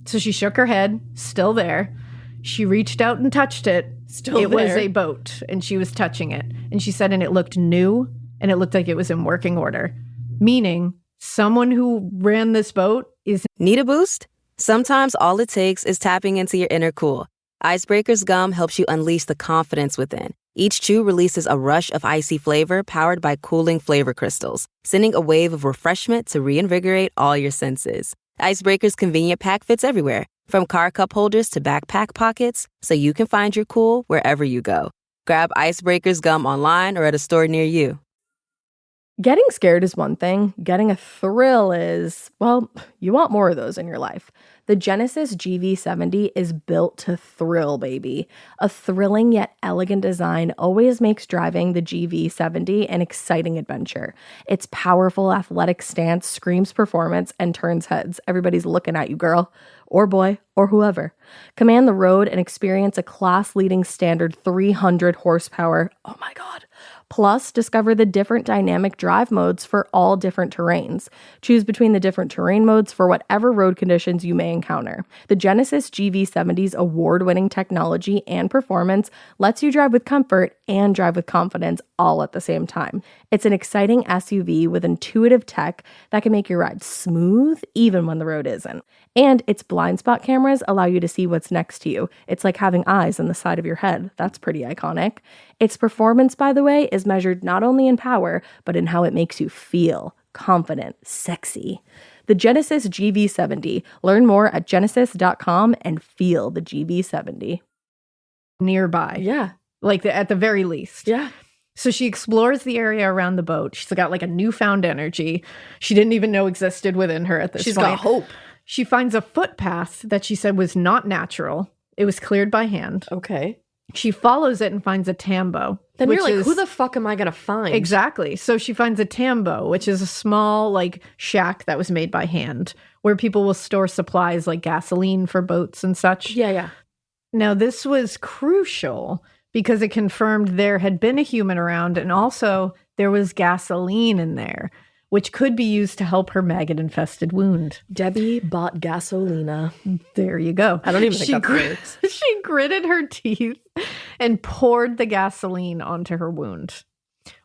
So she shook her head, still there. She reached out and touched it. It was a boat, and she was touching it. And she said, and it looked new, and it looked like it was in working order. Meaning, someone who ran this boat is... Need a boost? Sometimes all it takes is tapping into your inner cool. Icebreaker's gum helps you unleash the confidence within. Each chew releases a rush of icy flavor powered by cooling flavor crystals, sending a wave of refreshment to reinvigorate all your senses. Icebreaker's convenient pack fits everywhere, from car cup holders to backpack pockets, so you can find your cool wherever you go. Grab Icebreaker's gum online or at a store near you. Getting scared is one thing. Getting a thrill is, well, you want more of those in your life. The Genesis GV70 is built to thrill, baby. A thrilling yet elegant design always makes driving the GV70 an exciting adventure. Its powerful athletic stance screams performance and turns heads. Everybody's looking at you, girl, or boy, or whoever. Command the road and experience a class-leading standard 300 horsepower. Oh my God. Plus, discover the different dynamic drive modes for all different terrains. Choose between the different terrain modes for whatever road conditions you may encounter. The Genesis GV70's award-winning technology and performance lets you drive with comfort and drive with confidence all at the same time. It's an exciting SUV with intuitive tech that can make your ride smooth even when the road isn't. And its blind spot cameras allow you to see what's next to you. It's like having eyes on the side of your head. That's pretty iconic. Its performance, by the way, is measured not only in power, but in how it makes you feel confident, sexy. The Genesis GV70. Learn more at genesis.com and feel the GV70. Nearby. Yeah. Like at the very least. Yeah. So she explores the area around the boat. She's got like a newfound energy she didn't even know existed within her at this point. She's got hope. She finds a footpath that she said was not natural. It was cleared by hand. Okay. She follows it and finds a tambo. Then you're like, who the fuck am I going to find? Exactly. So she finds a tambo, which is a small like shack that was made by hand where people will store supplies like gasoline for boats and such. Yeah. Now, this was crucial because it confirmed there had been a human around and also there was gasoline in there, which could be used to help her maggot-infested wound. Debbie bought gasolina. There you go. I don't even think that works. She gritted her teeth and poured the gasoline onto her wound,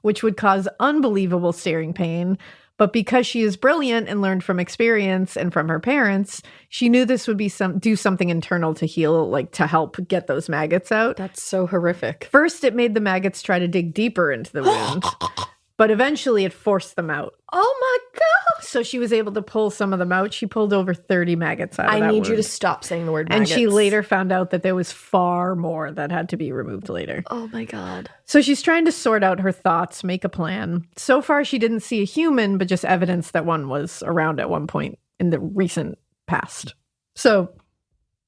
which would cause unbelievable searing pain. But because she is brilliant and learned from experience and from her parents, she knew this would be do something internal to heal, like to help get those maggots out. That's so horrific. First, it made the maggots try to dig deeper into the wound. But eventually it forced them out. Oh my God. So she was able to pull some of them out. She pulled over 30 maggots out of that I need wound. you to stop saying the word And maggots. she later found out that there was far more that had to be removed later. Oh my God. So she's trying to sort out her thoughts, make a plan. So far, she didn't see a human, but just evidence that one was around at one point in the recent past. So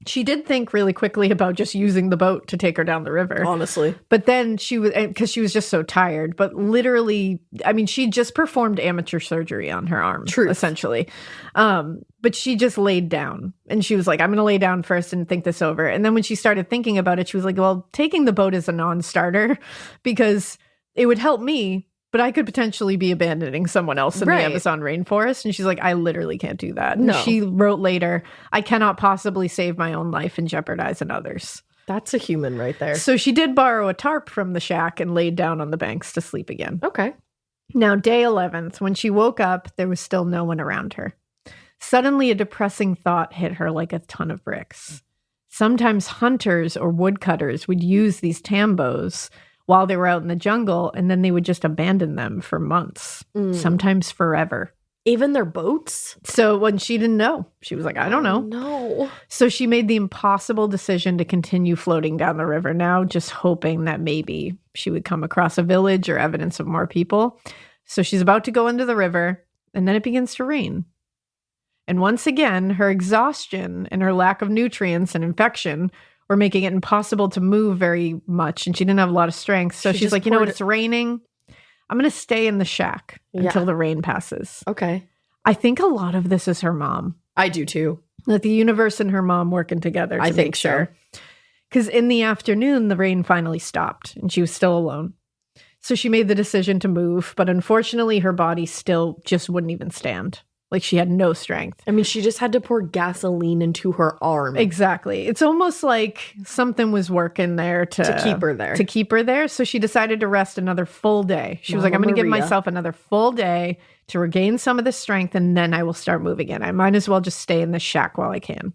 she did think really quickly about just using the boat to take her down the river. Honestly. But then she was, because she was just so tired, but literally, I mean, she just performed amateur surgery on her arm, essentially. But she just laid down and she was like, I'm going to lay down first and think this over. And then when she started thinking about it, she was like, well, taking the boat is a non-starter because it would help me, but I could potentially be abandoning someone else in the Amazon rainforest. And she's like, I literally can't do that. And she wrote later, I cannot possibly save my own life and jeopardize another's. That's a human right there. So she did borrow a tarp from the shack and laid down on the banks to sleep again. Okay. Now, day 11th, when she woke up, there was still no one around her. Suddenly, a depressing thought hit her like a ton of bricks. Sometimes hunters or woodcutters would use these tambos while they were out in the jungle, and then they would just abandon them for months, sometimes forever. Even their boats? So when she didn't know, she was like, I don't know. No. So she made the impossible decision to continue floating down the river now, just hoping that maybe she would come across a village or evidence of more people. So she's about to go into the river, and then it begins to rain. And once again, her exhaustion and her lack of nutrients and infection were making it impossible to move very much, and she didn't have a lot of strength. So she's like, you know what, it's raining. I'm going to stay in the shack until the rain passes. Okay. I think a lot of this is her mom. I do too. Like the universe and her mom working together to make sure. Because in the afternoon, the rain finally stopped, and she was still alone. So she made the decision to move, but unfortunately, her body still just wouldn't even stand. Like she had no strength. I mean, she just had to pour gasoline into her arm. Exactly. It's almost like something was working there to keep her there. To keep her there. So she decided to rest another full day. She was like, I'm going to give myself another full day to regain some of the strength, and then I will start moving again. I might as well just stay in the shack while I can.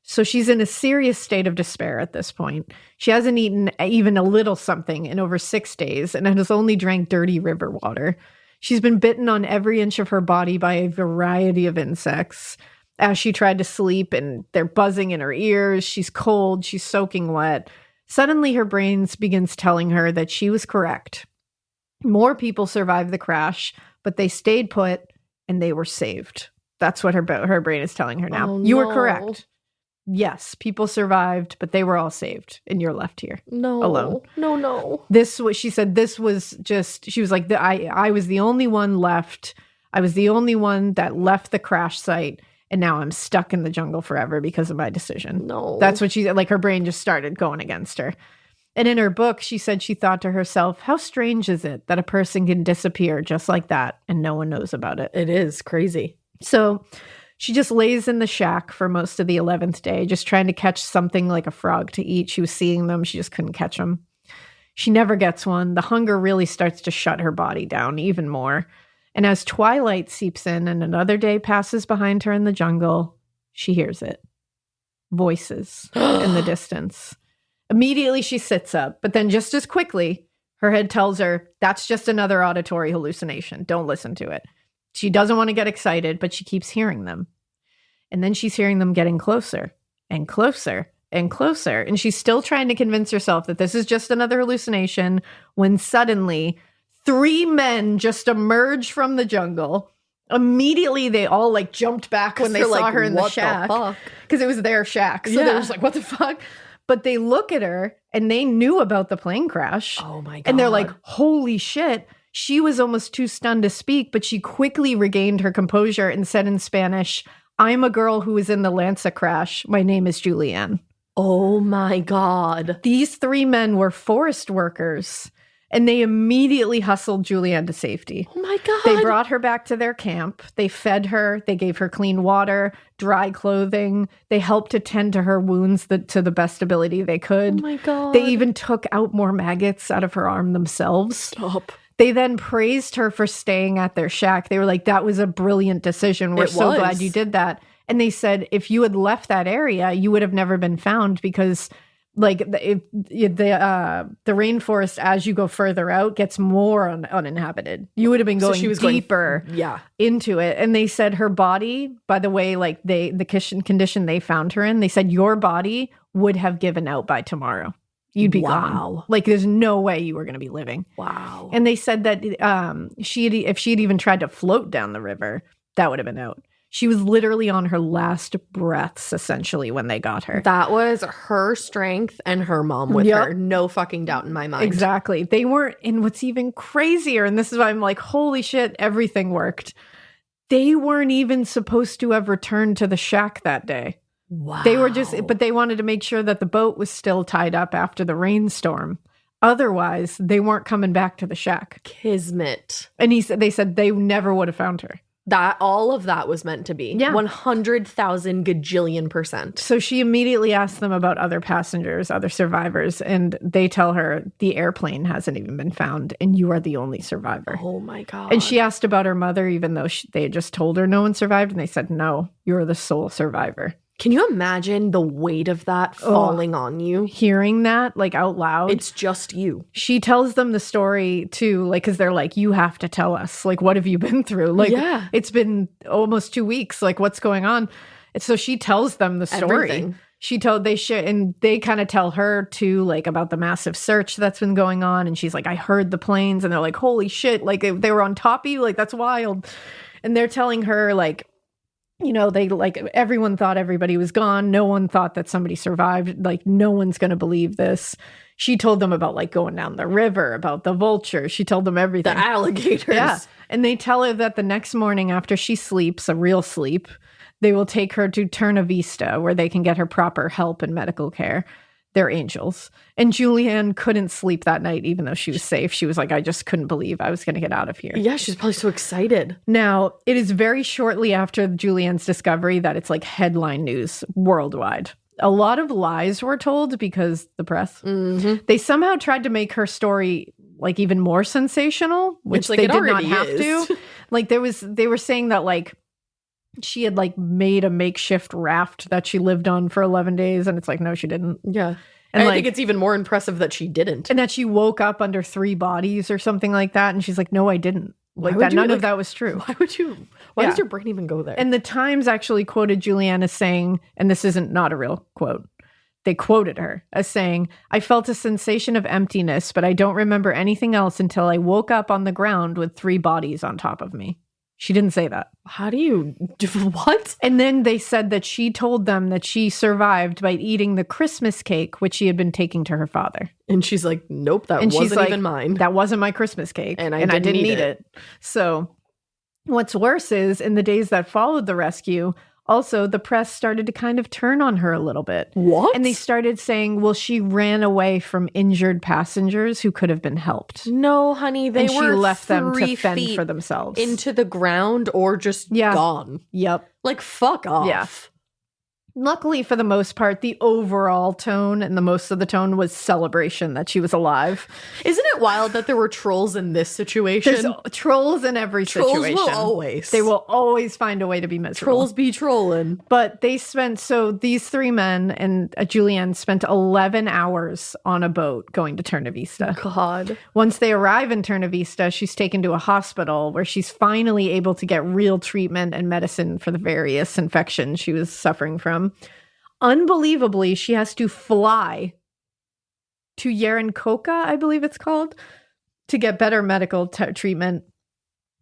So she's in a serious state of despair at this point. She hasn't eaten even a little something in over 6 days and has only drank dirty river water. She's been bitten on every inch of her body by a variety of insects. As she tried to sleep and they're buzzing in her ears, she's cold, she's soaking wet. Suddenly her brain begins telling her that she was correct. More people survived the crash, but they stayed put and they were saved. That's what her brain is telling her now. Oh, You were no. correct. Yes, people survived, but they were all saved, and you're left here. No. Alone. No. This was, she said, this was just, she was like, I was the only one left. I was the only one that left the crash site, and now I'm stuck in the jungle forever because of my decision. No. That's what she said. Like, her brain just started going against her. And in her book, she said she thought to herself, how strange is it that a person can disappear just like that and no one knows about it? It is crazy. So she just lays in the shack for most of the 11th day, just trying to catch something like a frog to eat. She was seeing them. She just couldn't catch them. She never gets one. The hunger really starts to shut her body down even more. And as twilight seeps in and another day passes behind her in the jungle, she hears it. Voices in the distance. Immediately she sits up, but then just as quickly, her head tells her, that's just another auditory hallucination. Don't listen to it. She doesn't want to get excited, but she keeps hearing them. And then she's hearing them getting closer and closer and closer. And she's still trying to convince herself that this is just another hallucination when suddenly 3 men just emerge from the jungle. Immediately, they all like jumped back when they saw her in the shack. Because it was their shack. So they were just like, what the fuck? But they look at her and they knew about the plane crash. Oh my God. And they're like, holy shit. She was almost too stunned to speak, but she quickly regained her composure and said in Spanish, I'm a girl who was in the Lansa crash. My name is Juliane. Oh my God. These 3 men were forest workers, and they immediately hustled Juliane to safety. Oh my God. They brought her back to their camp. They fed her. They gave her clean water, dry clothing. They helped to tend to her wounds to the best ability they could. Oh my God. They even took out more maggots out of her arm themselves. Stop. They then praised her for staying at their shack. They were like, that was a brilliant decision. We're so glad you did that. And they said, if you had left that area, you would have never been found because like the rainforest, as you go further out, gets more uninhabited. You would have been going deeper into it. And they said her body, by the way, like the condition they found her in, they said your body would have given out by tomorrow. You'd be gone. Like there's no way you were going to be living. Wow. And they said that if she had even tried to float down the river, that would have been out. She was literally on her last breaths, essentially, when they got her. That was her strength and her mom with her. No fucking doubt in my mind. Exactly. They weren't, and what's even crazier, and this is why I'm like, holy shit, everything worked. They weren't even supposed to have returned to the shack that day. Wow. They were but they wanted to make sure that the boat was still tied up after the rainstorm. Otherwise, they weren't coming back to the shack. Kismet. And they said they never would have found her. That all of that was meant to be. Yeah. 100,000 gajillion%. So she immediately asked them about other passengers, other survivors, and they tell her the airplane hasn't even been found and you are the only survivor. Oh my God. And she asked about her mother, even though they had just told her no one survived. And they said, no, you're the sole survivor. Can you imagine the weight of that falling on you? Hearing that, like, out loud. It's just you. She tells them the story, too, like, because they're like, you have to tell us. Like, what have you been through? Like, It's been almost 2 weeks. Like, what's going on? And so she tells them the story. Everything. And they kind of tell her, too, like, about the massive search that's been going on. And she's like, I heard the planes. And they're like, holy shit. Like, they were on top of you. Like, that's wild. And they're telling her, like, you know, they like everyone thought everybody was gone. No one thought that somebody survived. Like, no one's going to believe this. She told them about like going down the river, about the vultures. She told them everything. The alligators. Yeah. And they tell her that the next morning after she sleeps, a real sleep, they will take her to Terna Vista where they can get her proper help and medical care. They're angels. And Juliane couldn't sleep that night, even though she was safe. She was like, I just couldn't believe I was going to get out of here. Yeah, she's probably so excited. Now, it is very shortly after Juliane's discovery that it's like headline news worldwide. A lot of lies were told because the press. Mm-hmm. They somehow tried to make her story like even more sensational, which like, they it did not already have is. to. Like they were saying that like she had like made a makeshift raft that she lived on for 11 days. And it's like, no, she didn't. Yeah. And I think it's even more impressive that she didn't. And that she woke up under 3 bodies or something like that. And she's like, no, I didn't. Like that. None of that was true. Why would you? Why does your brain even go there? And the Times actually quoted Juliane as saying, and this isn't not a real quote. They quoted her as saying, I felt a sensation of emptiness, but I don't remember anything else until I woke up on the ground with 3 bodies on top of me. She didn't say that. How do you do what? And then they said that she told them that she survived by eating the Christmas cake, which she had been taking to her father. And she's like, nope, that And she's wasn't like, even mine. That wasn't my Christmas cake. And I didn't eat it. So what's worse is in the days that followed the rescue, also the press started to kind of turn on her a little bit. What? And they started saying, well, she ran away from injured passengers who could have been helped. No, honey, they And were she left them 3 to fend feet for themselves. into the ground or just gone. Yep. Like, fuck off. Yeah. Luckily, for the most part, the overall tone and the most of the tone was celebration that she was alive. Isn't it wild that there were trolls in this situation? There's trolls in every situation. Trolls will always. They will always find a way to be miserable. Trolls be trolling. But they spent, so these 3 men and Juliane spent 11 hours on a boat going to Terna Vista. God. Once they arrive in Terna Vista, she's taken to a hospital where she's finally able to get real treatment and medicine for the various infections she was suffering from. Unbelievably, she has to fly to Yarenkoka, I believe it's called, to get better medical treatment.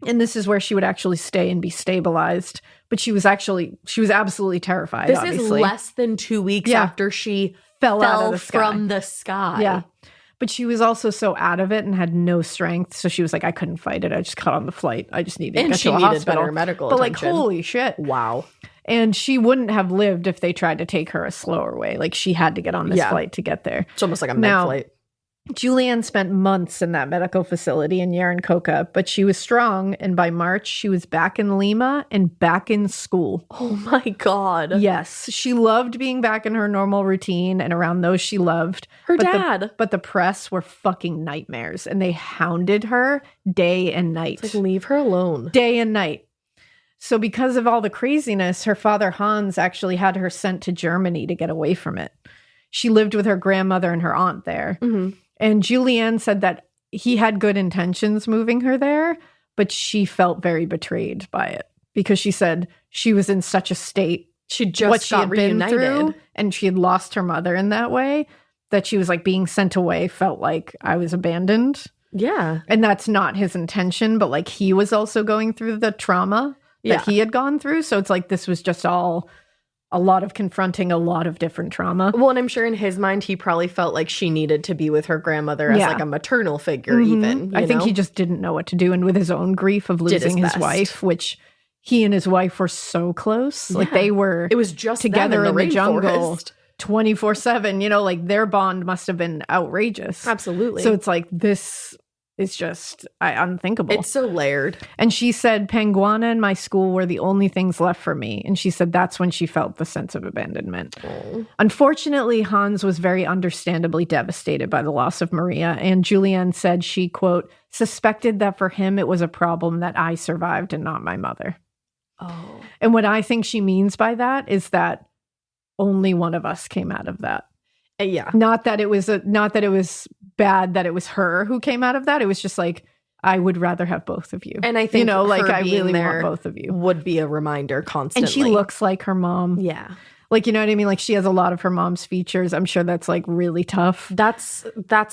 And this is where she would actually stay and be stabilized. But she was absolutely terrified. This obviously. is less than 2 weeks after she fell out of the from the sky. Yeah. But she was also so out of it and had no strength. So she was like, I couldn't fight it. I just got on the flight. I just needed to get to a hospital. Better medical But attention. like, holy shit. Wow. And she wouldn't have lived if they tried to take her a slower way. Like, she had to get on this flight to get there. It's almost like a med flight. Juliane spent months in that medical facility in Yarenkoka, but she was strong. And by March, she was back in Lima and back in school. Oh my God. Yes. She loved being back in her normal routine and around those she loved. Her dad. But the press were fucking nightmares and they hounded her day and night. It's like, leave her alone. Day and night. So because of all the craziness, her father Hans actually had her sent to Germany to get away from it. She lived with her grandmother and her aunt there. Mm-hmm. And Juliane said that he had good intentions moving her there, but she felt very betrayed by it because she said she was in such a state. She just what she got had been reunited. through, and she had lost her mother in that way, that she was like being sent away, felt like I was abandoned. Yeah. And that's not his intention, but like he was also going through the trauma that he had gone through. So it's like this was just all a lot of confronting a lot of different trauma. Well, and I'm sure in his mind, he probably felt like she needed to be with her grandmother as like a maternal figure, even. I think he just didn't know what to do. And with his own grief of losing his wife, which he and his wife were so close. Like they were it was just together in the jungle 24/7. You know, like their bond must have been outrageous. Absolutely. So it's like this is just unthinkable. It's so layered. And she said, Panguana and my school were the only things left for me. And she said that's when she felt the sense of abandonment. Oh. Unfortunately, Hans was very understandably devastated by the loss of Maria. And Juliane said she, quote, suspected that for him it was a problem that I survived and not my mother. Oh. And what I think she means by that is that only one of us came out of that. Yeah. Not that it was bad that it was her who came out of that. It was just like, I would rather have both of you. And I think, like her I really there want both of you. Would be a reminder constantly. And she looks like her mom. Yeah. Like, you know what I mean? Like she has a lot of her mom's features. I'm sure that's like really tough. That's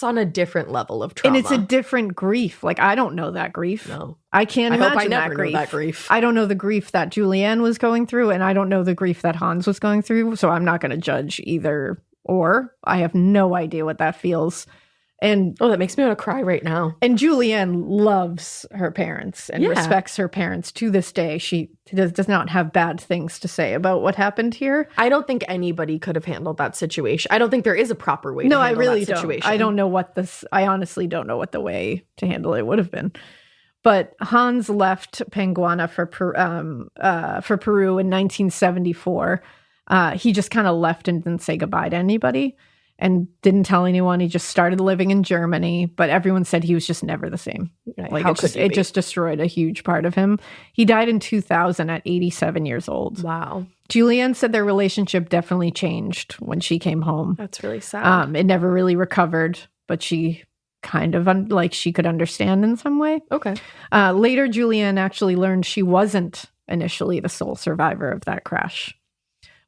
on a different level of trauma. And it's a different grief. Like, I don't know that grief. No. I can't imagine hope I never that grief. know that grief. I don't know the grief that Juliane was going through, and I don't know the grief that Hans was going through. So I'm not going to judge either or. I have no idea what that feels. And that makes me want to cry right now. And Juliane loves her parents and respects her parents to this day. She does not have bad things to say about what happened here. I don't think anybody could have handled that situation. I don't think there is a proper way to handle that situation. I don't know I honestly don't know what the way to handle it would have been. But Hans left Panguana for Peru in 1974. He just kind of left and didn't say goodbye to anybody and didn't tell anyone. He just started living in Germany, but everyone said he was just never the same. Like it just destroyed a huge part of him. He died in 2000 at 87 years old. Wow. Juliane said their relationship definitely changed when she came home. That's really sad. It never really recovered, but she kind of she could understand in some way. Okay. Later, Juliane actually learned she wasn't initially the sole survivor of that crash.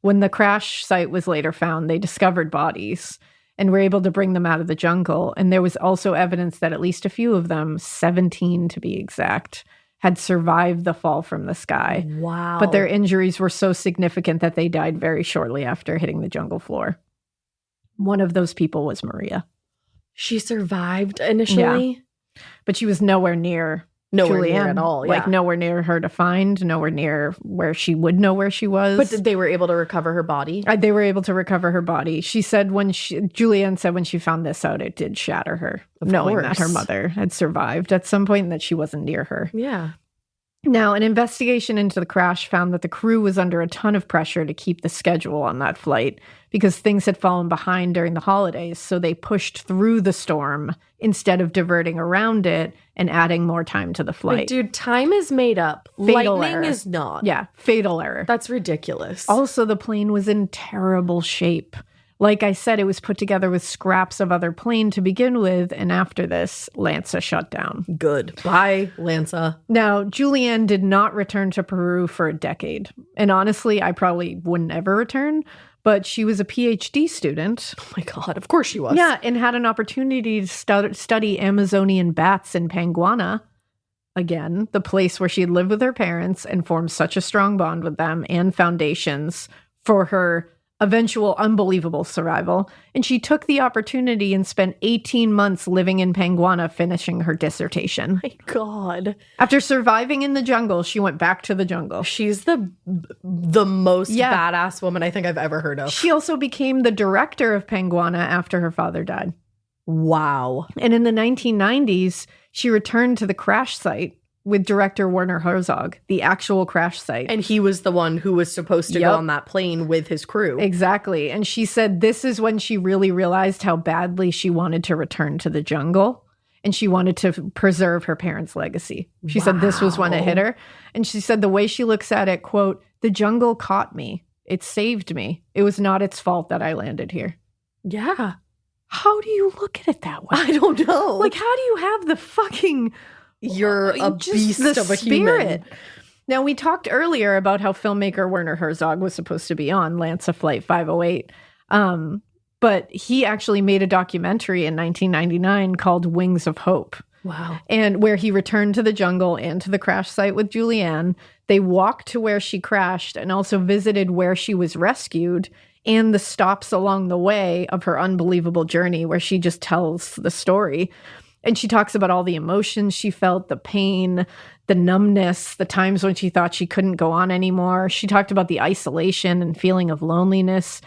When the crash site was later found, they discovered bodies and were able to bring them out of the jungle. And there was also evidence that at least a few of them, 17 to be exact, had survived the fall from the sky. Wow. But their injuries were so significant that they died very shortly after hitting the jungle floor. One of those people was Maria. She survived initially? Yeah. But she was nowhere near Nowhere Juliane. near at all, yeah. Like nowhere near her to find, nowhere near where she would know where she was. But they were able to recover her body? They were able to recover her body. She said Juliane said when she found this out, it did shatter her, knowing that her mother had survived at some point and that she wasn't near her. Yeah. Now, an investigation into the crash found that the crew was under a ton of pressure to keep the schedule on that flight because things had fallen behind during the holidays, so they pushed through the storm instead of diverting around it and adding more time to the flight. Like, dude, time is made up. Fatal Lightning error. is not. Yeah, fatal error. That's ridiculous. Also, the plane was in terrible shape. Like I said, it was put together with scraps of other plane to begin with, and after this, Lansa shut down. Good. Bye, Lansa. Now, Juliane did not return to Peru for a decade. And honestly, I probably wouldn't ever return, but she was a PhD student. Oh my God, of course she was. Yeah, and had an opportunity to study Amazonian bats in Panguana. Again, the place where she had lived with her parents and formed such a strong bond with them and foundations for her eventual unbelievable survival. And she took the opportunity and spent 18 months living in Panguana finishing her dissertation. My God. After surviving in the jungle, she went back to the jungle. She's the most badass woman I think I've ever heard of. She also became the director of Panguana after her father died. Wow. And in the 1990s, she returned to the crash site with director Werner Herzog, the actual crash site. And he was the one who was supposed to go on that plane with his crew. Exactly. And she said this is when she really realized how badly she wanted to return to the jungle. And she wanted to preserve her parents' legacy. She said this was when it hit her. And she said the way she looks at it, quote, "The jungle caught me. It saved me. It was not its fault that I landed here." Yeah. How do you look at it that way? I don't know. Like, how do you have the fucking... You're a beast of a human. Now, we talked earlier about how filmmaker Werner Herzog was supposed to be on Lansa Flight 508. But he actually made a documentary in 1999 called Wings of Hope. Wow. And where he returned to the jungle and to the crash site with Juliane. They walked to where she crashed and also visited where she was rescued and the stops along the way of her unbelievable journey where she just tells the story. And she talks about all the emotions she felt, the pain, the numbness, the times when she thought she couldn't go on anymore. She talked about the isolation and feeling of loneliness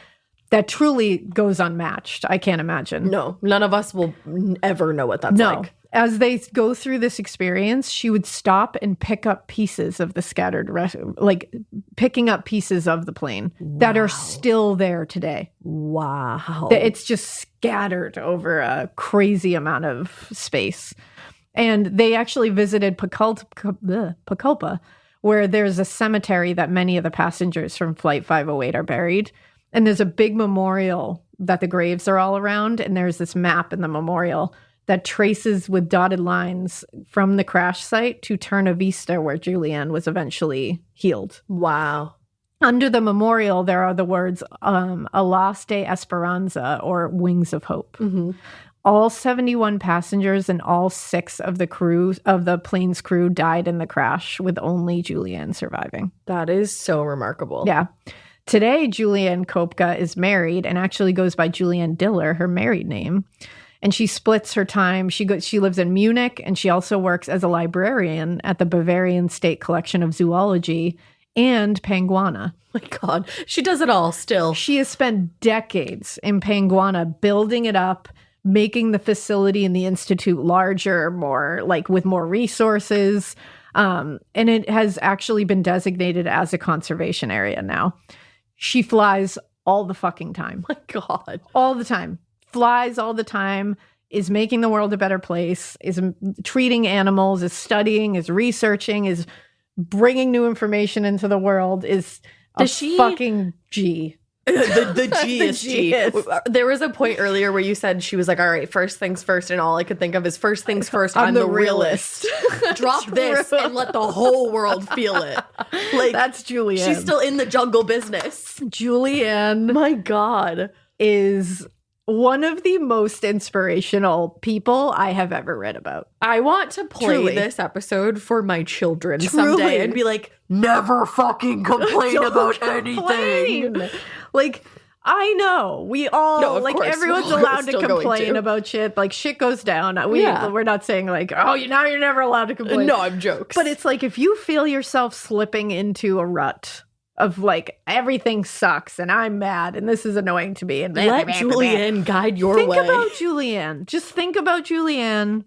that truly goes unmatched. I can't imagine. No, none of us will ever know what that's like. As they go through this experience, she would stop and pick up pieces of the picking up pieces of the plane that are still there today. Wow. It's just scattered over a crazy amount of space. And they actually visited Pucallpa, where there's a cemetery that many of the passengers from Flight 508 are buried. And there's a big memorial that the graves are all around. And there's this map in the memorial that traces with dotted lines from the crash site to Terna Vista, where Juliane was eventually healed. Wow. Under the memorial, there are the words Alas de Esperanza, or Wings of Hope. Mm-hmm. All 71 passengers and all 6 of the plane's crew died in the crash, with only Juliane surviving. That is so remarkable. Yeah. Today, Juliane Koepcke is married and actually goes by Juliane Diller, her married name. And she splits her time. She lives in Munich, and she also works as a librarian at the Bavarian State Collection of Zoology and Panguana. My God, she does it all still. She has spent decades in Panguana building it up, making the facility and the institute larger, with more resources. And it has actually been designated as a conservation area now. She flies all the fucking time. My God. All the time. Flies all the time, is making the world a better place, is treating animals, is studying, is researching, is bringing new information into the world, is fucking G. The G is G. There was a point earlier where you said she was like, all right, first things first. And all I could think of is first things first. I'm the realist. Drop this and let the whole world feel it. Like, that's Juliane. She's still in the jungle business. Juliane. My God. Is one of the most inspirational people I have ever read about. I want to play Truly. this episode for my children someday and be like, never fucking complain about anything. Complain. Like, I know we all No, of like course, everyone's we're allowed to still going complain to. about shit. Like shit goes down. Yeah. We're not saying like, oh, now you're never allowed to complain. No, I'm jokes. But it's like if you feel yourself slipping into a rut of like everything sucks and I'm mad and this is annoying to me and let Juliane guide your think way. about Juliane. Just think about Juliane.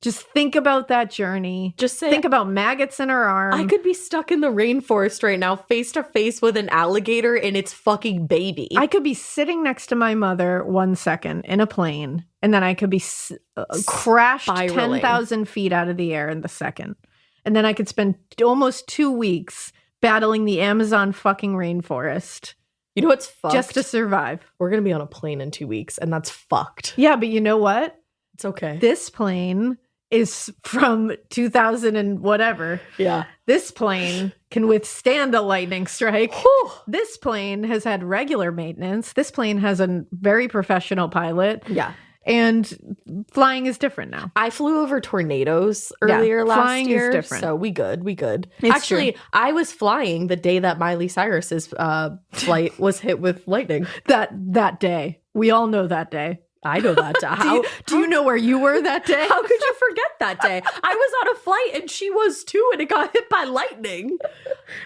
Just think about that journey. Just say, think about maggots in her arm. I could be stuck in the rainforest right now, face to face with an alligator and its fucking baby. I could be sitting next to my mother 1 second in a plane, and then I could be crashed Spiraling. 10,000 feet out of the air in the second. And then I could spend almost 2 weeks battling the Amazon fucking rainforest You know what's fucked? just to survive. We're going to be on a plane in 2 weeks, and that's fucked. Yeah, but you know what? It's okay. This plane is from 2000 and whatever. Yeah. This plane can withstand a lightning strike. Whew. This plane has had regular maintenance. This plane has a very professional pilot. Yeah. And flying is different now. I flew over tornadoes earlier last flying is year. different. So we good. It's Actually, true. I was flying the day that Miley Cyrus's flight was hit with lightning. That day. We all know that day. I know that. Do you know where you were that day? How could you forget that day? I was on a flight and she was too, and it got hit by lightning.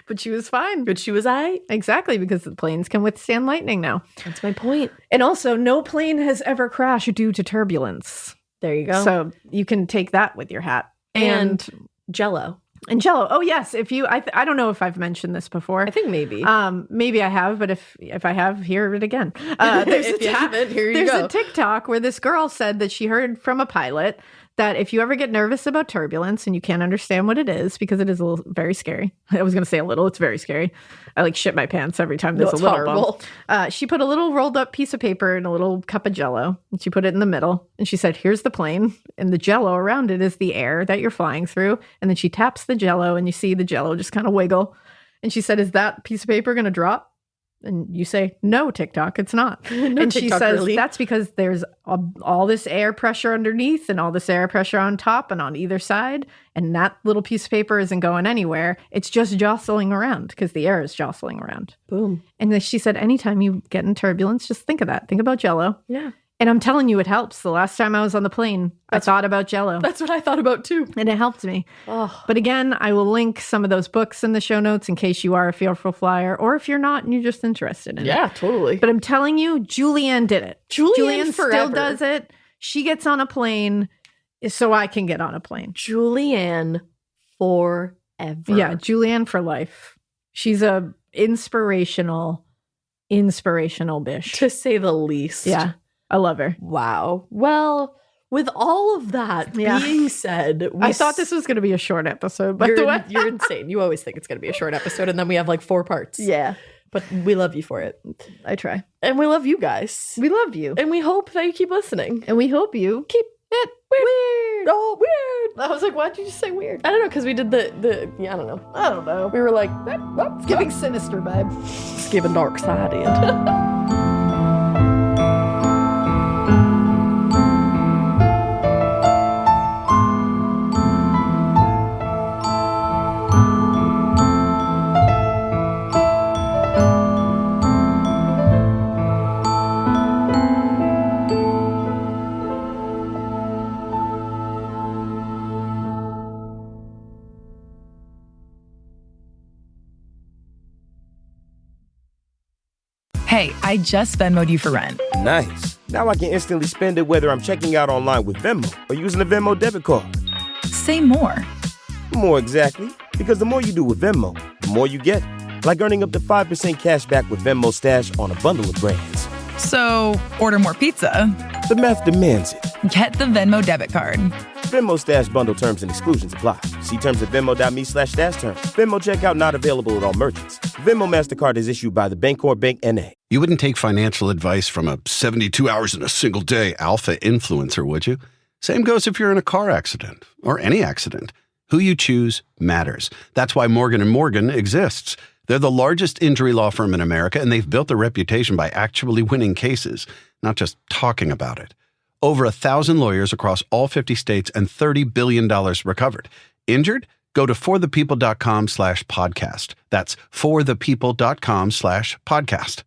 But she was fine. But she was Exactly, because the planes can withstand lightning now. That's my point. And also, no plane has ever crashed due to turbulence. There you go. So you can take that with your hat. And Jell-O. And Jell-O. Oh yes, if you, I don't know if I've mentioned this before. I think maybe. Maybe I have, but if I have, hear it again. If you haven't, here you go. There's a TikTok where this girl said that she heard from a pilot that if you ever get nervous about turbulence and you can't understand what it is, because it is a little very scary. I was going to say a little, it's very scary. I like shit my pants every time there's No, it's a little horrible. bump. She put a little rolled up piece of paper in a little cup of Jell-O, and she put it in the middle. And she said, here's the plane, and the Jell-O around it is the air that you're flying through. And then she taps the Jell-O, and you see the Jell-O just kind of wiggle. And she said, is that piece of paper going to drop? And you say, no, TikTok, it's not. And she TikTok, says, really? that's because there's all this air pressure underneath and all this air pressure on top and on either side. And that little piece of paper isn't going anywhere. It's just jostling around because the air is jostling around. Boom. And then she said, anytime you get in turbulence, just think of that. Think about Jell-O. Yeah. And I'm telling you, it helps. The last time I was on the plane, I thought about Jell-O. That's what I thought about too. And it helped me. Oh. But again, I will link some of those books in the show notes in case you are a fearful flyer or if you're not and you're just interested in it. Yeah, totally. But I'm telling you, Juliane did it. Juliane still forever. does it. She gets on a plane so I can get on a plane. Juliane forever. Yeah, Juliane for life. She's a inspirational bish. To say the least. Yeah, I love her. Wow. Well, with all of that being said, I thought this was going to be a short episode, by the way. You're insane. You always think it's going to be a short episode, and then we have like 4 parts. Yeah, But we love you for it. I try. And we love you guys. We love you. And we hope that you keep listening. And we hope you keep it weird. Oh, weird. I was like, why'd you just say weird? I don't know, because we did I don't know. I don't know. We were like, It's giving sinister, babe. it's giving dark sided. Hey, I just Venmo'd you for rent. Nice. Now I can instantly spend it whether I'm checking out online with Venmo or using a Venmo debit card. Say more. More exactly. Because the more you do with Venmo, the more you get. Like earning up to 5% cash back with Venmo Stash on a bundle of brands. So, order more pizza. The math demands it. Get the Venmo debit card. Venmo Stash bundle terms and exclusions apply. See terms at venmo.me/stash terms. Venmo checkout not available at all merchants. Venmo MasterCard is issued by the Bancorp Bank N.A. You wouldn't take financial advice from a 72 hours in a single day alpha influencer, would you? Same goes if you're in a car accident or any accident. Who you choose matters. That's why Morgan & Morgan exists. They're the largest injury law firm in America, and they've built their reputation by actually winning cases, not just talking about it. Over 1,000 lawyers across all 50 states and $30 billion recovered. Injured? Go to forthepeople.com/podcast. That's forthepeople.com/podcast.